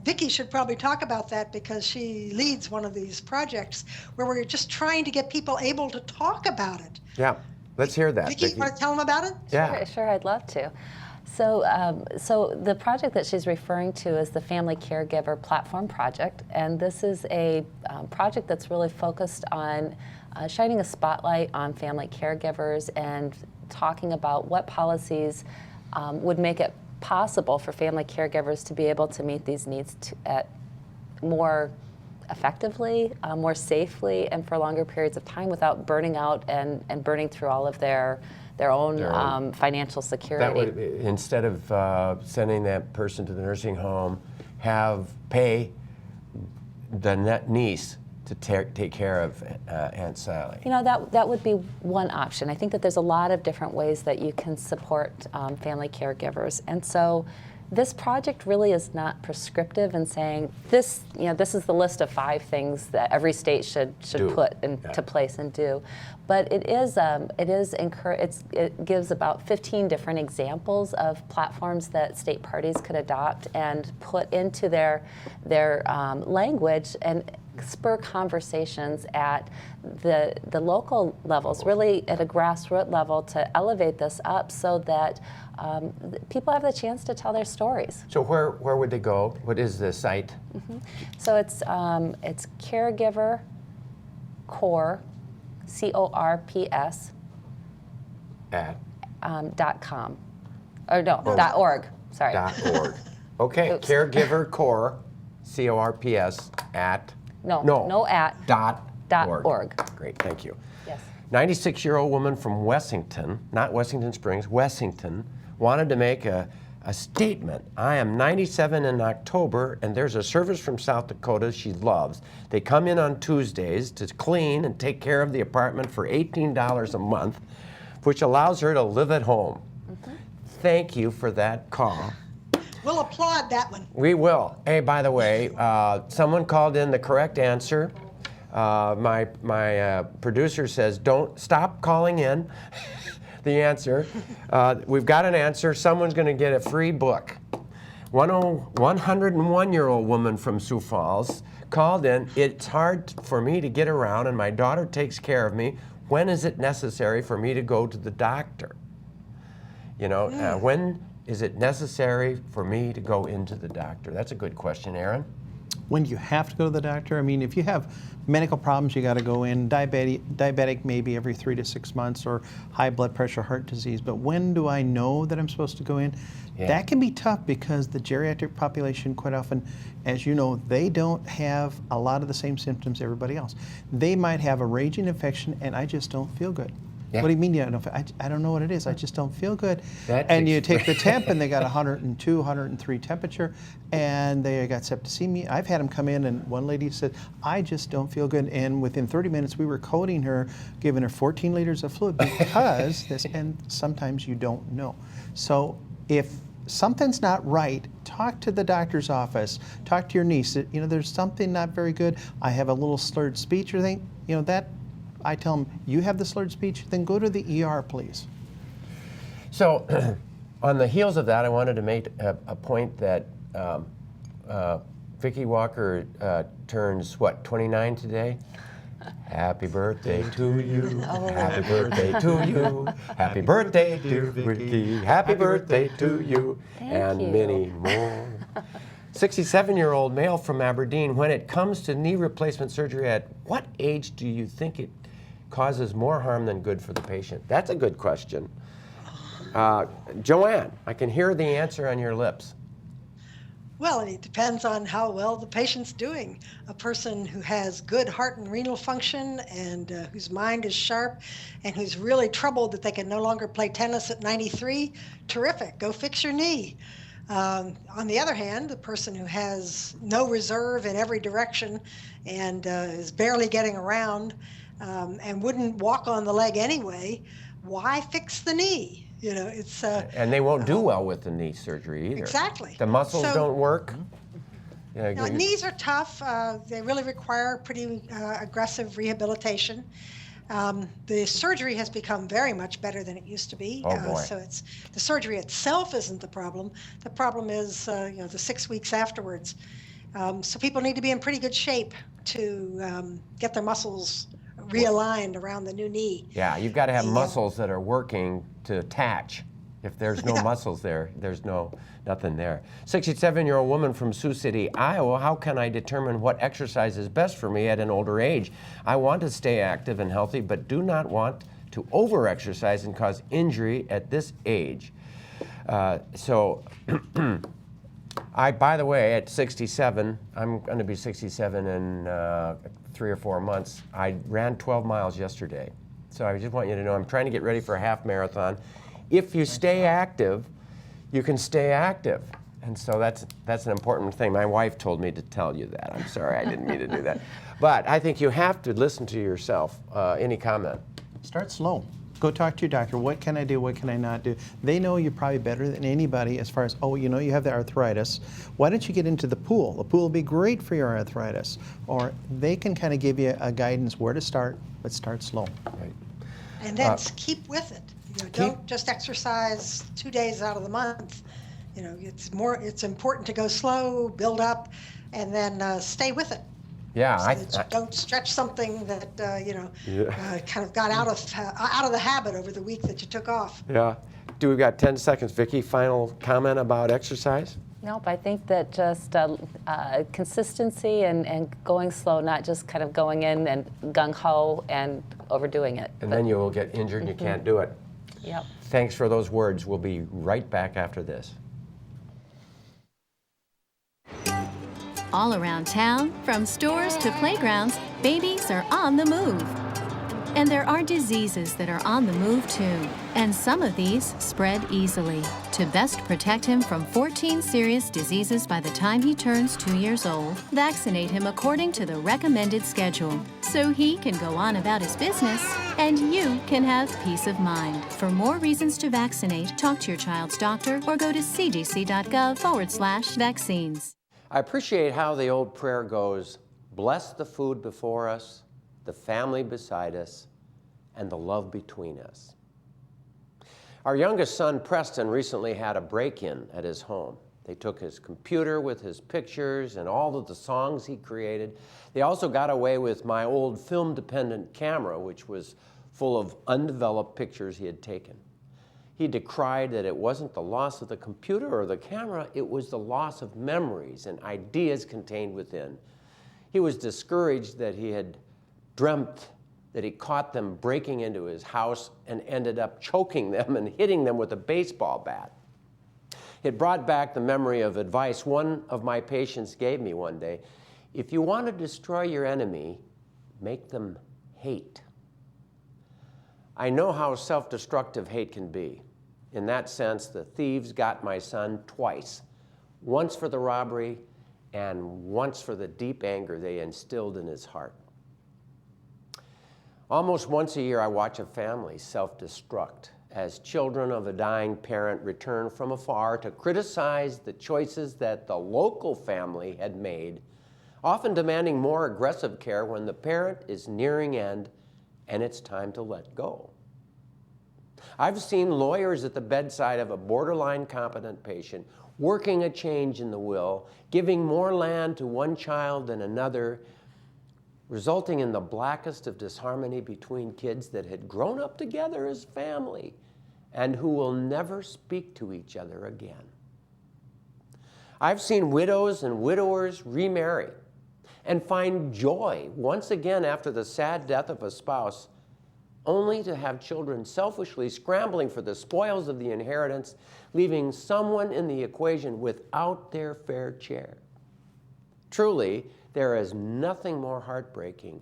F: Vicki should probably talk about that because she leads one of these projects where we're just trying to get people able to talk about it.
C: Yeah. Let's hear that.
F: Vicki, you want to tell them about it?
C: Yeah.
D: Sure, I'd love to. So, so the project that she's referring to is the Family Caregiver Platform Project, and this is a project that's really focused on shining a spotlight on family caregivers and talking about what policies would make it possible for family caregivers to be able to meet these needs more effectively, more safely, and for longer periods of time without burning out and burning through all of their own financial security.
C: That would, instead of sending that person to the nursing home, pay the niece to take care of Aunt Sally.
D: That would be one option. I think that there's a lot of different ways that you can support family caregivers, and so This project really is not prescriptive in saying this. This is the list of 5 things that every state should put into place and do. But it gives about 15 different examples of platforms that state parties could adopt and put into their language and spur conversations at the local levels, really at a grassroots level, to elevate this up so that people have the chance to tell their stories.
C: So where would they go? What is the site?
D: So it's Caregiver Corps, CORPS
C: At
D: .com, or no, .org. Sorry.
C: .org. Okay,
D: Oops.
C: Caregiver Corps, CORPS at
D: .org.
C: Great, thank you.
D: Yes.
C: 96-year-old woman from Wessington, not Wessington Springs, Wessington, wanted to make a statement. I am 97 in October, and there's a service from South Dakota she loves. They come in on Tuesdays to clean and take care of the apartment for $18 a month, which allows her to live at home. Thank you for that call.
F: We'll applaud that one.
C: We will. Hey, by the way, someone called in the correct answer. My producer says, don't stop calling in the answer. We've got an answer. Someone's going to get a free book. 101-year-old woman from Sioux Falls called in. It's hard for me to get around, and my daughter takes care of me. When is it necessary for me to go to the doctor? When is it necessary for me to go into the doctor? That's a good question, Aaron.
E: When do you have to go to the doctor? I mean, if you have medical problems, you got to go in. Diabetic maybe every 3 to 6 months, or high blood pressure, heart disease. But when do I know that I'm supposed to go in? Yeah. That can be tough because the geriatric population, quite often, as you know, they don't have a lot of the same symptoms everybody else. They might have a raging infection, and I just don't feel good. Yeah. What do you mean I don't know what it is? I just don't feel good. And you take the temp, and they got 102, 103 temperature, and they got septicemia. I've had them come in, and one lady said, I just don't feel good. And within 30 minutes, we were coding her, giving her 14 liters of fluid because and sometimes you don't know. So if something's not right, talk to the doctor's office. Talk to your niece. There's something not very good. I have a little slurred speech or thing. That. I tell them, you have the slurred speech, then go to the ER, please.
C: So on the heels of that, I wanted to make a point that Vicki Walker turns, 29 today? Happy birthday to you, happy birthday to you, happy birthday to Vicki, happy birthday to you, and many more. 67-year-old male from Aberdeen, when it comes to knee replacement surgery, at what age do you think it causes more harm than good for the patient? That's a good question. Joanne, I can hear the answer on your lips.
F: Well, it depends on how well the patient's doing. A person who has good heart and renal function and whose mind is sharp and who's really troubled that they can no longer play tennis at 93, terrific, go fix your knee. On the other hand, the person who has no reserve in every direction and is barely getting around and wouldn't walk on the leg anyway, why fix the knee?
C: And they won't do well with the knee surgery either.
F: Exactly.
C: The muscles don't work.
F: Knees are tough. They really require pretty aggressive rehabilitation. The surgery has become very much better than it used to be.
C: Oh boy.
F: So the surgery itself isn't the problem. The problem is the 6 weeks afterwards. So people need to be in pretty good shape to get their muscles realigned around the new knee.
C: Yeah, you've got to have muscles that are working to attach. If there's no muscles there, there's nothing there. 67-year-old woman from Sioux City, Iowa, how can I determine what exercise is best for me at an older age? I want to stay active and healthy, but do not want to over-exercise and cause injury at this age. By the way, at 67, I'm going to be 67 in 3 or 4 months. I ran 12 miles yesterday. So I just want you to know I'm trying to get ready for a half marathon. If you stay active, you can stay active. And so that's an important thing. My wife told me to tell you that. I'm sorry, I didn't mean to do that. But I think you have to listen to yourself. Any comment?
E: Start slow. Go talk to your doctor. What can I do? What can I not do? They know you probably better than anybody as far as, oh, you know you have the arthritis. Why don't you get into the pool? The pool will be great for your arthritis. Or they can kind of give you a guidance where to start, but start slow.
C: Right.
F: And then keep with it. You know, don't just exercise 2 days out of the month. You know, it's important to go slow, build up, and then stay with it.
C: Yeah,
F: So that you don't stretch something that kind of got out of the habit over the week that you took off.
C: Yeah. We've got 10 seconds. Vicki, final comment about exercise?
D: Nope, I think that just consistency and going slow, not just kind of going in and gung-ho and overdoing it.
C: And then you will get injured and you can't do it.
D: Yep.
C: Thanks for those words. We'll be right back after this.
J: All around town, from stores to playgrounds, babies are on the move. And there are diseases that are on the move too. And some of these spread easily. To best protect him from 14 serious diseases by the time he turns 2 years old, vaccinate him according to the recommended schedule. So he can go on about his business and you can have peace of mind. For more reasons to vaccinate, talk to your child's doctor or go to cdc.gov/vaccines.
C: I appreciate how the old prayer goes, bless the food before us, the family beside us, and the love between us. Our youngest son, Preston, recently had a break-in at his home. They took his computer with his pictures and all of the songs he created. They also got away with my old film-dependent camera, which was full of undeveloped pictures he had taken. He decried that it wasn't the loss of the computer or the camera, it was the loss of memories and ideas contained within. He was discouraged that he had dreamt that he caught them breaking into his house and ended up choking them and hitting them with a baseball bat. It brought back the memory of advice one of my patients gave me one day. If you want to destroy your enemy, make them hate. I know how self-destructive hate can be. In that sense, the thieves got my son twice, once for the robbery and once for the deep anger they instilled in his heart. Almost once a year, I watch a family self-destruct as children of a dying parent return from afar to criticize the choices that the local family had made, often demanding more aggressive care when the parent is nearing end and it's time to let go. I've seen lawyers at the bedside of a borderline competent patient working a change in the will, giving more land to one child than another, resulting in the blackest of disharmony between kids that had grown up together as family and who will never speak to each other again. I've seen widows and widowers remarry and find joy once again after the sad death of a spouse, only to have children selfishly scrambling for the spoils of the inheritance, leaving someone in the equation without their fair share. Truly, there is nothing more heartbreaking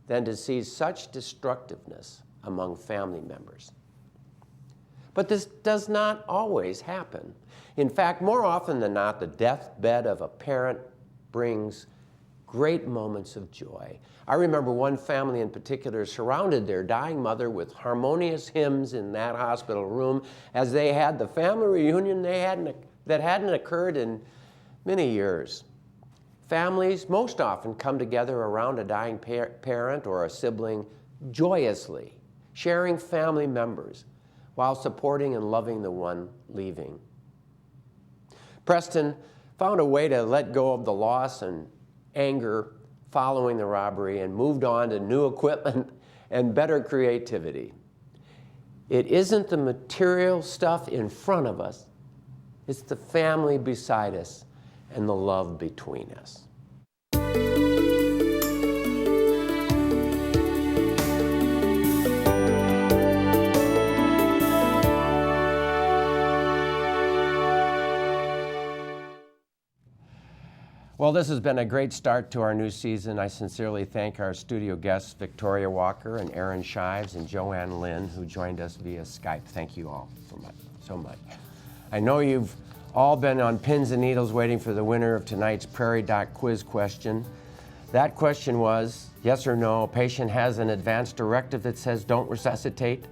C: than to see such destructiveness among family members. But this does not always happen. In fact, more often than not, the deathbed of a parent brings great moments of joy. I remember one family in particular surrounded their dying mother with harmonious hymns in that hospital room as they had the family reunion that hadn't occurred in many years. Families most often come together around a dying parent or a sibling joyously, sharing family members while supporting and loving the one leaving. Preston found a way to let go of the loss and anger following the robbery and moved on to new equipment and better creativity. It isn't the material stuff in front of us, it's the family beside us and the love between us. Well, this has been a great start to our new season. I sincerely thank our studio guests, Victoria Walker and Aaron Shives and Joanne Lynn, who joined us via Skype. Thank you all so much. I know you've all been on pins and needles waiting for the winner of tonight's Prairie Doc quiz question. That question was, yes or no, a patient has an advance directive that says don't resuscitate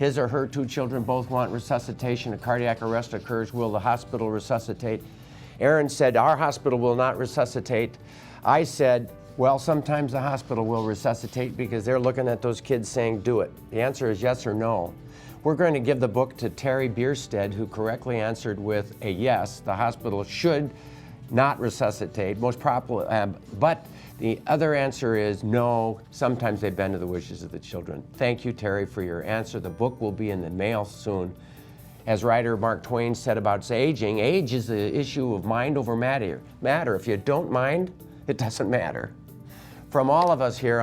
C: his or her 2 children both want resuscitation, a cardiac arrest occurs, will the hospital resuscitate? Aaron said, our hospital will not resuscitate. I said, well, sometimes the hospital will resuscitate because they're looking at those kids saying, do it. The answer is yes or no. We're going to give the book to Terry Bierstead, who correctly answered with a yes. The hospital should not resuscitate, most probably, but the other answer is no. Sometimes they bend to the wishes of the children. Thank you, Terry, for your answer. The book will be in the mail soon. As writer Mark Twain said about aging, age is the issue of mind over matter. If you don't mind, it doesn't matter. From all of us here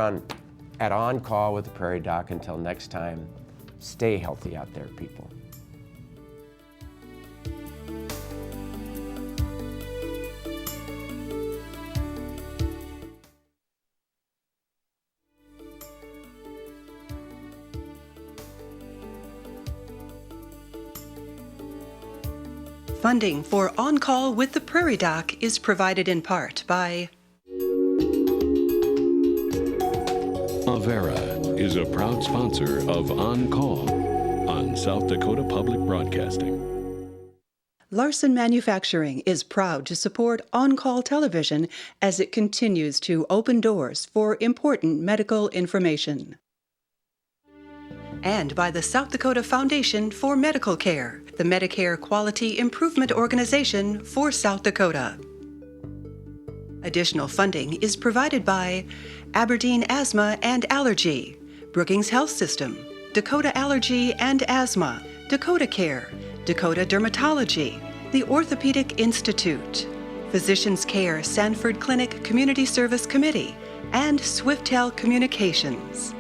C: at On Call with the Prairie Doc, until next time, stay healthy out there, people.
A: Funding for On Call with the Prairie Doc is provided in part by
B: Avera is a proud sponsor of On Call on South Dakota Public Broadcasting.
A: Larson Manufacturing is proud to support On Call Television as it continues to open doors for important medical information. And by the South Dakota Foundation for Medical Care, the Medicare Quality Improvement Organization for South Dakota. Additional funding is provided by Aberdeen Asthma and Allergy, Brookings Health System, Dakota Allergy and Asthma, Dakota Care, Dakota Dermatology, the Orthopedic Institute, Physicians Care Sanford Clinic Community Service Committee, and Swiftel Communications.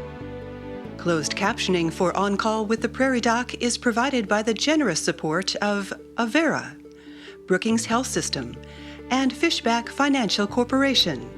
A: Closed captioning for On Call with the Prairie Doc is provided by the generous support of Avera, Brookings Health System, and Fishback Financial Corporation.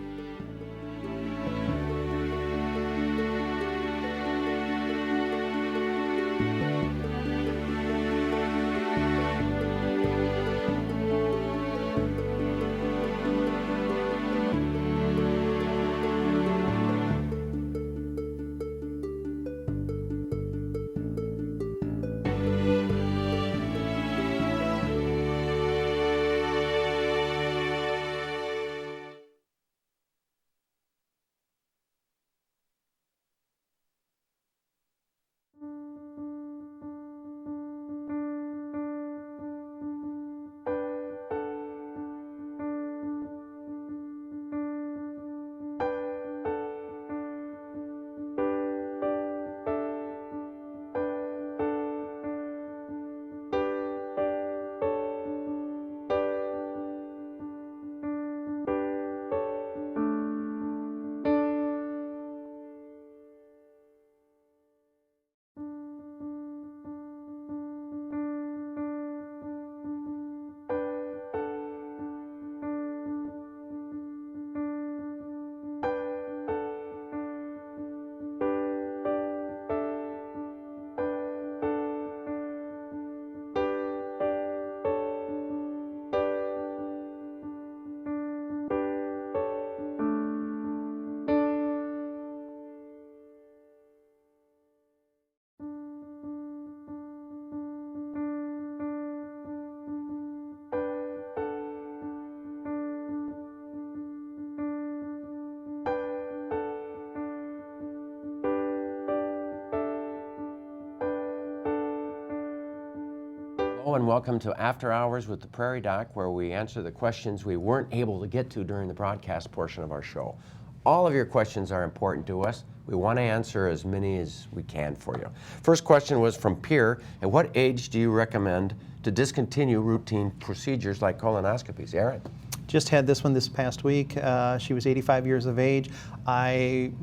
C: Hello and welcome to After Hours with the Prairie Doc, where we answer the questions we weren't able to get to during the broadcast portion of our show. All of your questions are important to us. We want to answer as many as we can for you. First question was from Pierre. At what age do you recommend to discontinue routine procedures like colonoscopies? Aaron?
E: Just had this one this past week. She was 85 years of age. I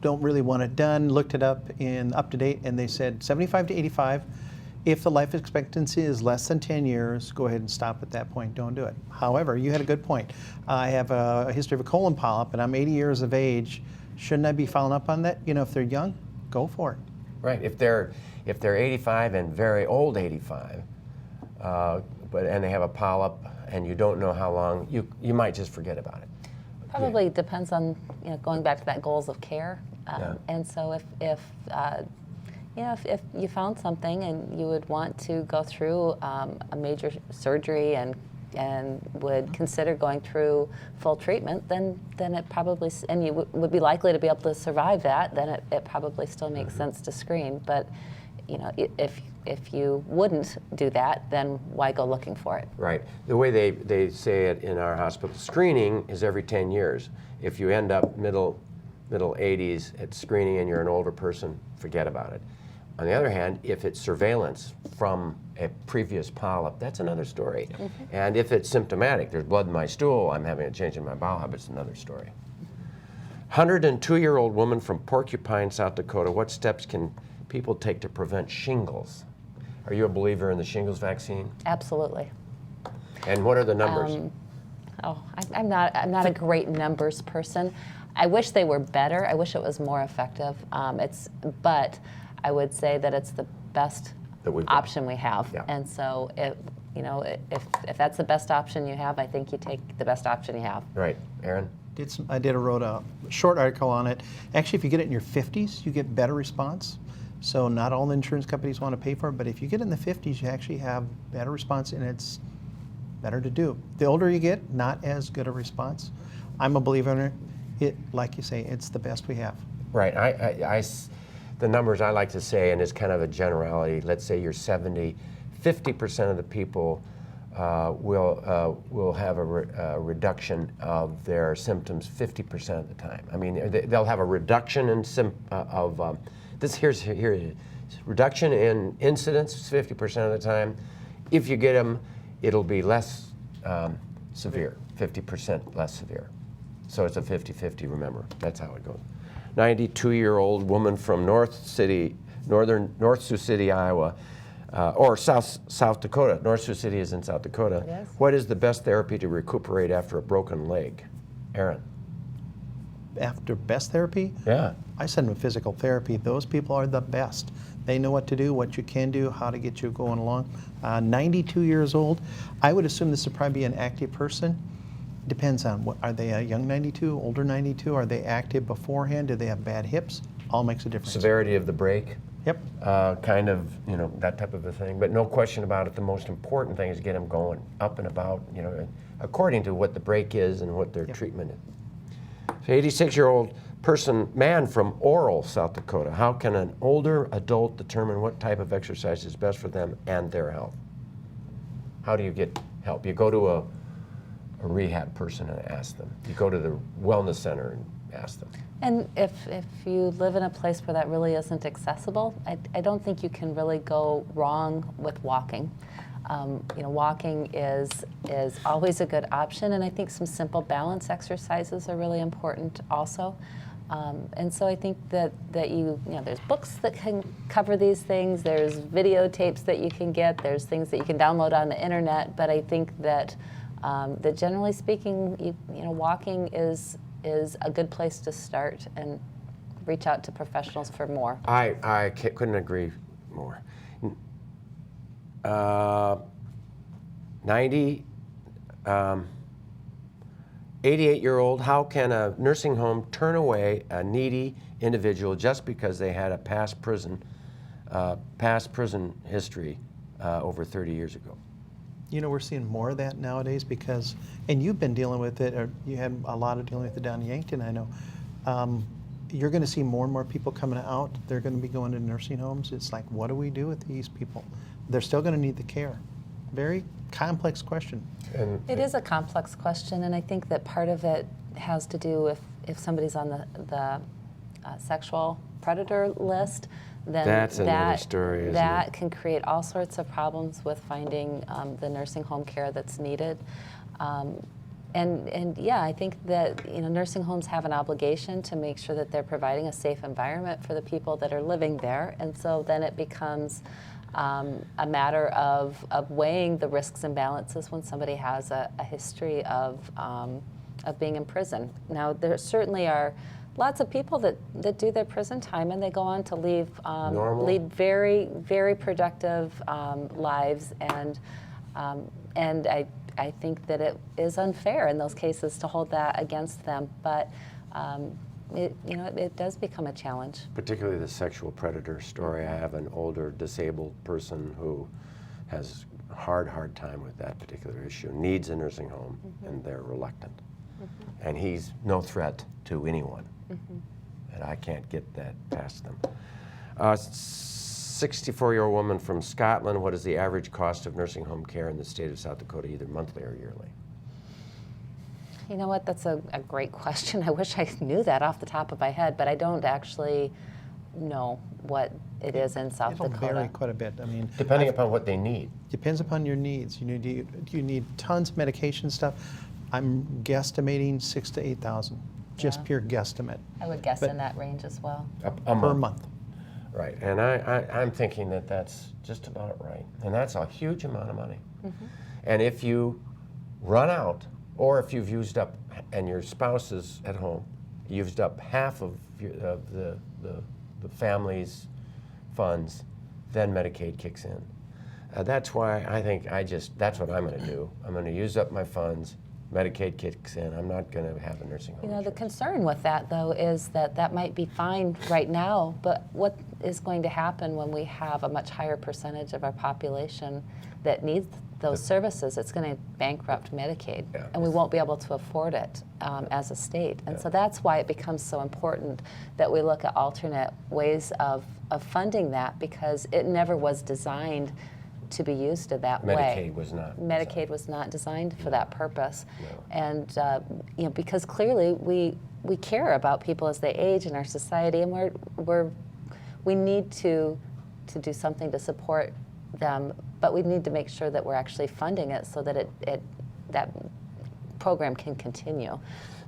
E: don't really want it done. Looked it up in UpToDate, and they said 75 to 85. If the life expectancy is less than 10 years, go ahead and stop at that point. Don't do it. However, you had a good point. I have a history of a colon polyp, and I'm 80 years of age. Shouldn't I be following up on that? You know, if they're young, go for it.
C: Right. If they're 85 and very old 85, and they have a polyp, and you don't know how long, you might just forget about it.
D: Probably depends on, going back to that goals of care.
C: Yeah.
D: And so if if you found something and you would want to go through a major surgery and would consider going through full treatment, then it probably, and you would be likely to be able to survive that, then it probably still makes sense to screen. But if you wouldn't do that, then why go looking for it?
C: Right. The way they say it in our hospital, screening is every 10 years. If you end up middle 80s at screening and you're an older person, forget about it. On the other hand, if it's surveillance from a previous polyp, that's another story. And if it's symptomatic, there's blood in my stool, I'm having a change in my bowel habits, another story. 102-year-old woman from Porcupine, South Dakota, what steps can people take to prevent shingles? Are you a believer in the shingles vaccine?
D: Absolutely.
C: And what are the numbers?
D: I'm not a great numbers person. I wish they were better. I wish it was more effective. But I would say that it's the best option we have.
C: Yeah.
D: And so if that's the best option you have, I think you take the best option you have.
C: Right. Aaron?
E: I wrote a short article on it. Actually, if you get it in your 50s, you get better response. So not all the insurance companies want to pay for it, but if you get it in the 50s, you actually have better response, and it's better to do. The older you get, not as good a response. I'm a believer in it. Like you say, it's the best we have.
C: Right. The numbers I like to say, and it's kind of a generality, let's say you're 70, 50% of the people will have a reduction of their symptoms 50% of the time. I mean, they'll have a reduction in reduction in incidence 50% of the time. If you get them, it'll be less severe, 50% less severe. So it's a 50-50, remember. That's how it goes. 92-year-old woman from North Sioux City, Iowa, or South Dakota. North Sioux City is in South Dakota.
D: Yes.
C: What is the best therapy to recuperate after a broken leg? Aaron?
E: After best therapy?
C: Yeah.
E: I send them to physical therapy. Those people are the best. They know what to do, what you can do, how to get you going along. 92 years old. I would assume this would probably be an active person. Depends on are they a young 92, older 92? Are they active beforehand? Do they have bad hips? All makes a difference.
C: Severity of the break?
E: Yep.
C: Kind of, that type of a thing. But no question about it, the most important thing is get them going up and about, according to what the break is and what their treatment is. So 86-year-old man from Oral, South Dakota. How can an older adult determine what type of exercise is best for them and their health? How do you get help? You go to a rehab person and ask them. You go to the wellness center and ask them.
D: And if you live in a place where that really isn't accessible, I don't think you can really go wrong with walking. Walking is always a good option, and I think some simple balance exercises are really important also. And so I think that there's books that can cover these things. There's videotapes that you can get. There's things that you can download on the internet. But I think that generally speaking, walking is a good place to start and reach out to professionals for more.
C: I couldn't agree more. 88-year-old, how can a nursing home turn away a needy individual just because they had a past prison history over 30 years ago?
E: We're seeing more of that nowadays because, and you've been dealing with it, or you had a lot of dealing with it down in Yankton, I know. You're going to see more and more people coming out. They're going to be going to nursing homes. It's like, what do we do with these people? They're still going to need the care. Very complex question.
D: It is a complex question, and I think that part of it has to do if somebody's on the sexual predator list, then
C: that's another story, isn't
D: that
C: it?
D: Can create all sorts of problems with finding the nursing home care that's needed. And yeah, I think that nursing homes have an obligation to make sure that they're providing a safe environment for the people that are living there, and so then it becomes a matter of weighing the risks and balances when somebody has a history of being in prison. Now, there certainly are lots of people that do their prison time and they go on to lead very, very productive lives, and I think that it is unfair in those cases to hold that against them. But it does become a challenge.
C: Particularly the sexual predator story. I have an older disabled person who has a hard time with that particular issue, needs a nursing home, and they're reluctant. And he's no threat to anyone. And I can't get that past them. 64-year-old woman from Scotland, what is the average cost of nursing home care in the state of South Dakota, either monthly or yearly?
D: You know what, that's a great question. I wish I knew that off the top of my head, but I don't actually know what it is in South
E: It'll
D: Dakota.
E: vary quite a bit. I mean,
C: Depending upon what they need.
E: depends upon your needs. You need tons of medication stuff. I'm guesstimating 6,000 to 8,000, just pure guesstimate.
D: I would guess
E: But-
D: in that range as well.
E: Per month.
C: Right, and I'm thinking that that's just about right. And that's a huge amount of money. And if you run out, or if you've used up, and your spouse is at home, used up half of the family's funds, then Medicaid kicks in. That's why I think that's what I'm going to do. I'm going to use up my funds, Medicaid kicks in. I'm not going to have a nursing home.
D: You know, the concern with that, though, is that might be fine right now, but what is going to happen when we have a much higher percentage of our population that needs those services? It's going to bankrupt Medicaid, and we won't be able to afford it as a state. And so that's why it becomes so important that we look at alternate ways of funding that, because it never was designed to be used in that way.
C: Medicaid was not.
D: Medicaid was not designed for that purpose. And because clearly we care about people as they age in our society, and we need to do something to support them, but we need to make sure that we're actually funding it so that that program can continue.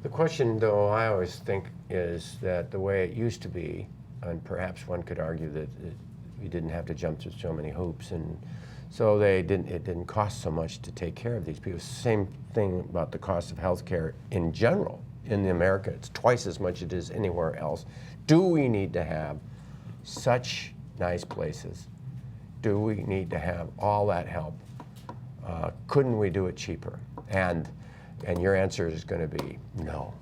C: The question, though, I always think is that the way it used to be, and perhaps one could argue that we didn't have to jump through so many hoops, and so it didn't cost so much to take care of these people. Same thing about the cost of health care in general. In America, it's twice as much as it is anywhere else. Do we need to have such nice places? Do we need to have all that help? Couldn't we do it cheaper? And your answer is going to be no.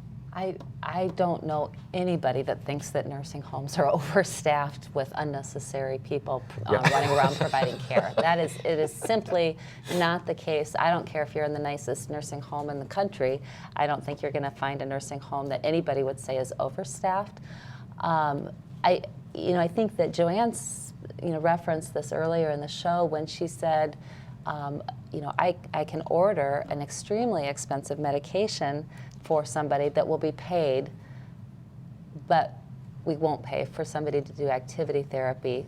D: I don't know anybody that thinks that nursing homes are overstaffed with unnecessary people running around providing care. It is simply not the case. I don't care if you're in the nicest nursing home in the country. I don't think you're going to find a nursing home that anybody would say is overstaffed. I think that Joanne's referenced this earlier in the show when she said, I can order an extremely expensive medication for somebody that will be paid, but we won't pay for somebody to do activity therapy.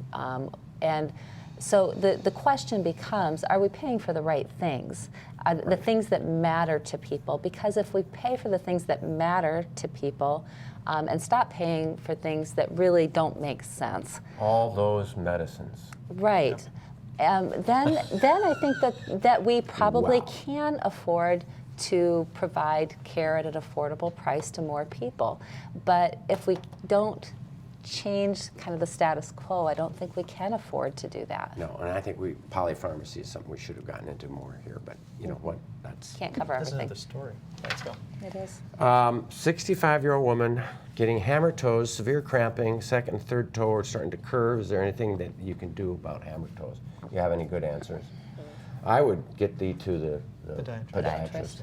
D: And so the question becomes, are we paying for the right things? The things that matter to people? Because if we pay for the things that matter to people and stop paying for things that really don't make sense.
C: All those medicines.
D: Right. Then I think that we probably can afford to provide care at an affordable price to more people. But if we don't change kind of the status quo, I don't think we can afford to do that.
C: No, and I think polypharmacy is something we should have gotten into more here, but you know what, that's...
D: Can't cover everything.
E: That's another story. Let's go.
D: It is.
C: 65-year-old woman getting hammer toes, severe cramping, second and third toe are starting to curve. Is there anything that you can do about hammer toes? You have any good answers? I would get thee to the podiatrist.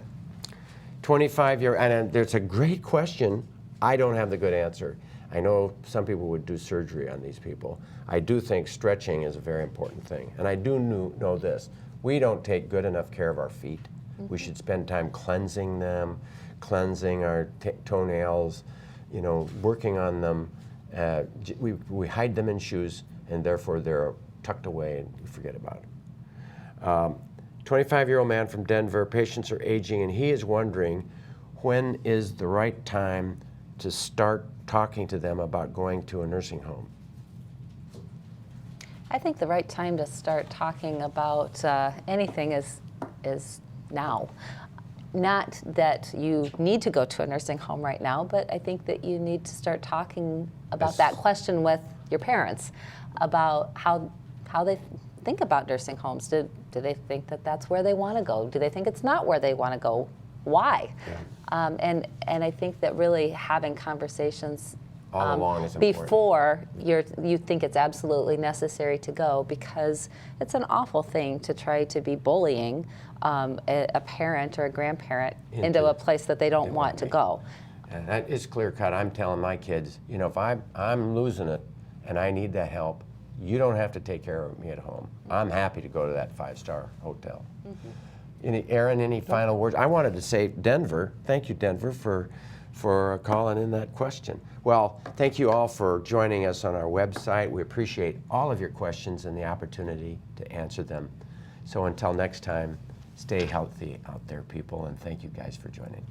C: 25-year, and there's a great question. I don't have the good answer. I know some people would do surgery on these people. I do think stretching is a very important thing. And I do know this. We don't take good enough care of our feet. We should spend time cleansing them, cleansing our toenails, working on them. We hide them in shoes, and therefore they're tucked away and we forget about it. 25-year-old man from Denver, patients are aging, and he is wondering when is the right time to start talking to them about going to a nursing home.
D: I think the right time to start talking about anything is now. Not that you need to go to a nursing home right now, but I think that you need to start talking about that question with your parents about how they think about nursing homes. Do they think that that's where they want to go? Do they think it's not where they want to go? why? And I think that really having conversations
C: all along is important.
D: Before you think it's absolutely necessary to go, because it's an awful thing to try to be bullying a parent or a grandparent into a place that they don't want to go.
C: And that is clear cut. I'm telling my kids, you know, if I'm losing it and I need that help, you don't have to take care of me at home. I'm happy to go to that 5-star hotel. Erin, any final words? I wanted to say Denver. Thank you, Denver, for calling in that question. Well, thank you all for joining us on our website. We appreciate all of your questions and the opportunity to answer them. So until next time, stay healthy out there, people, and thank you guys for joining.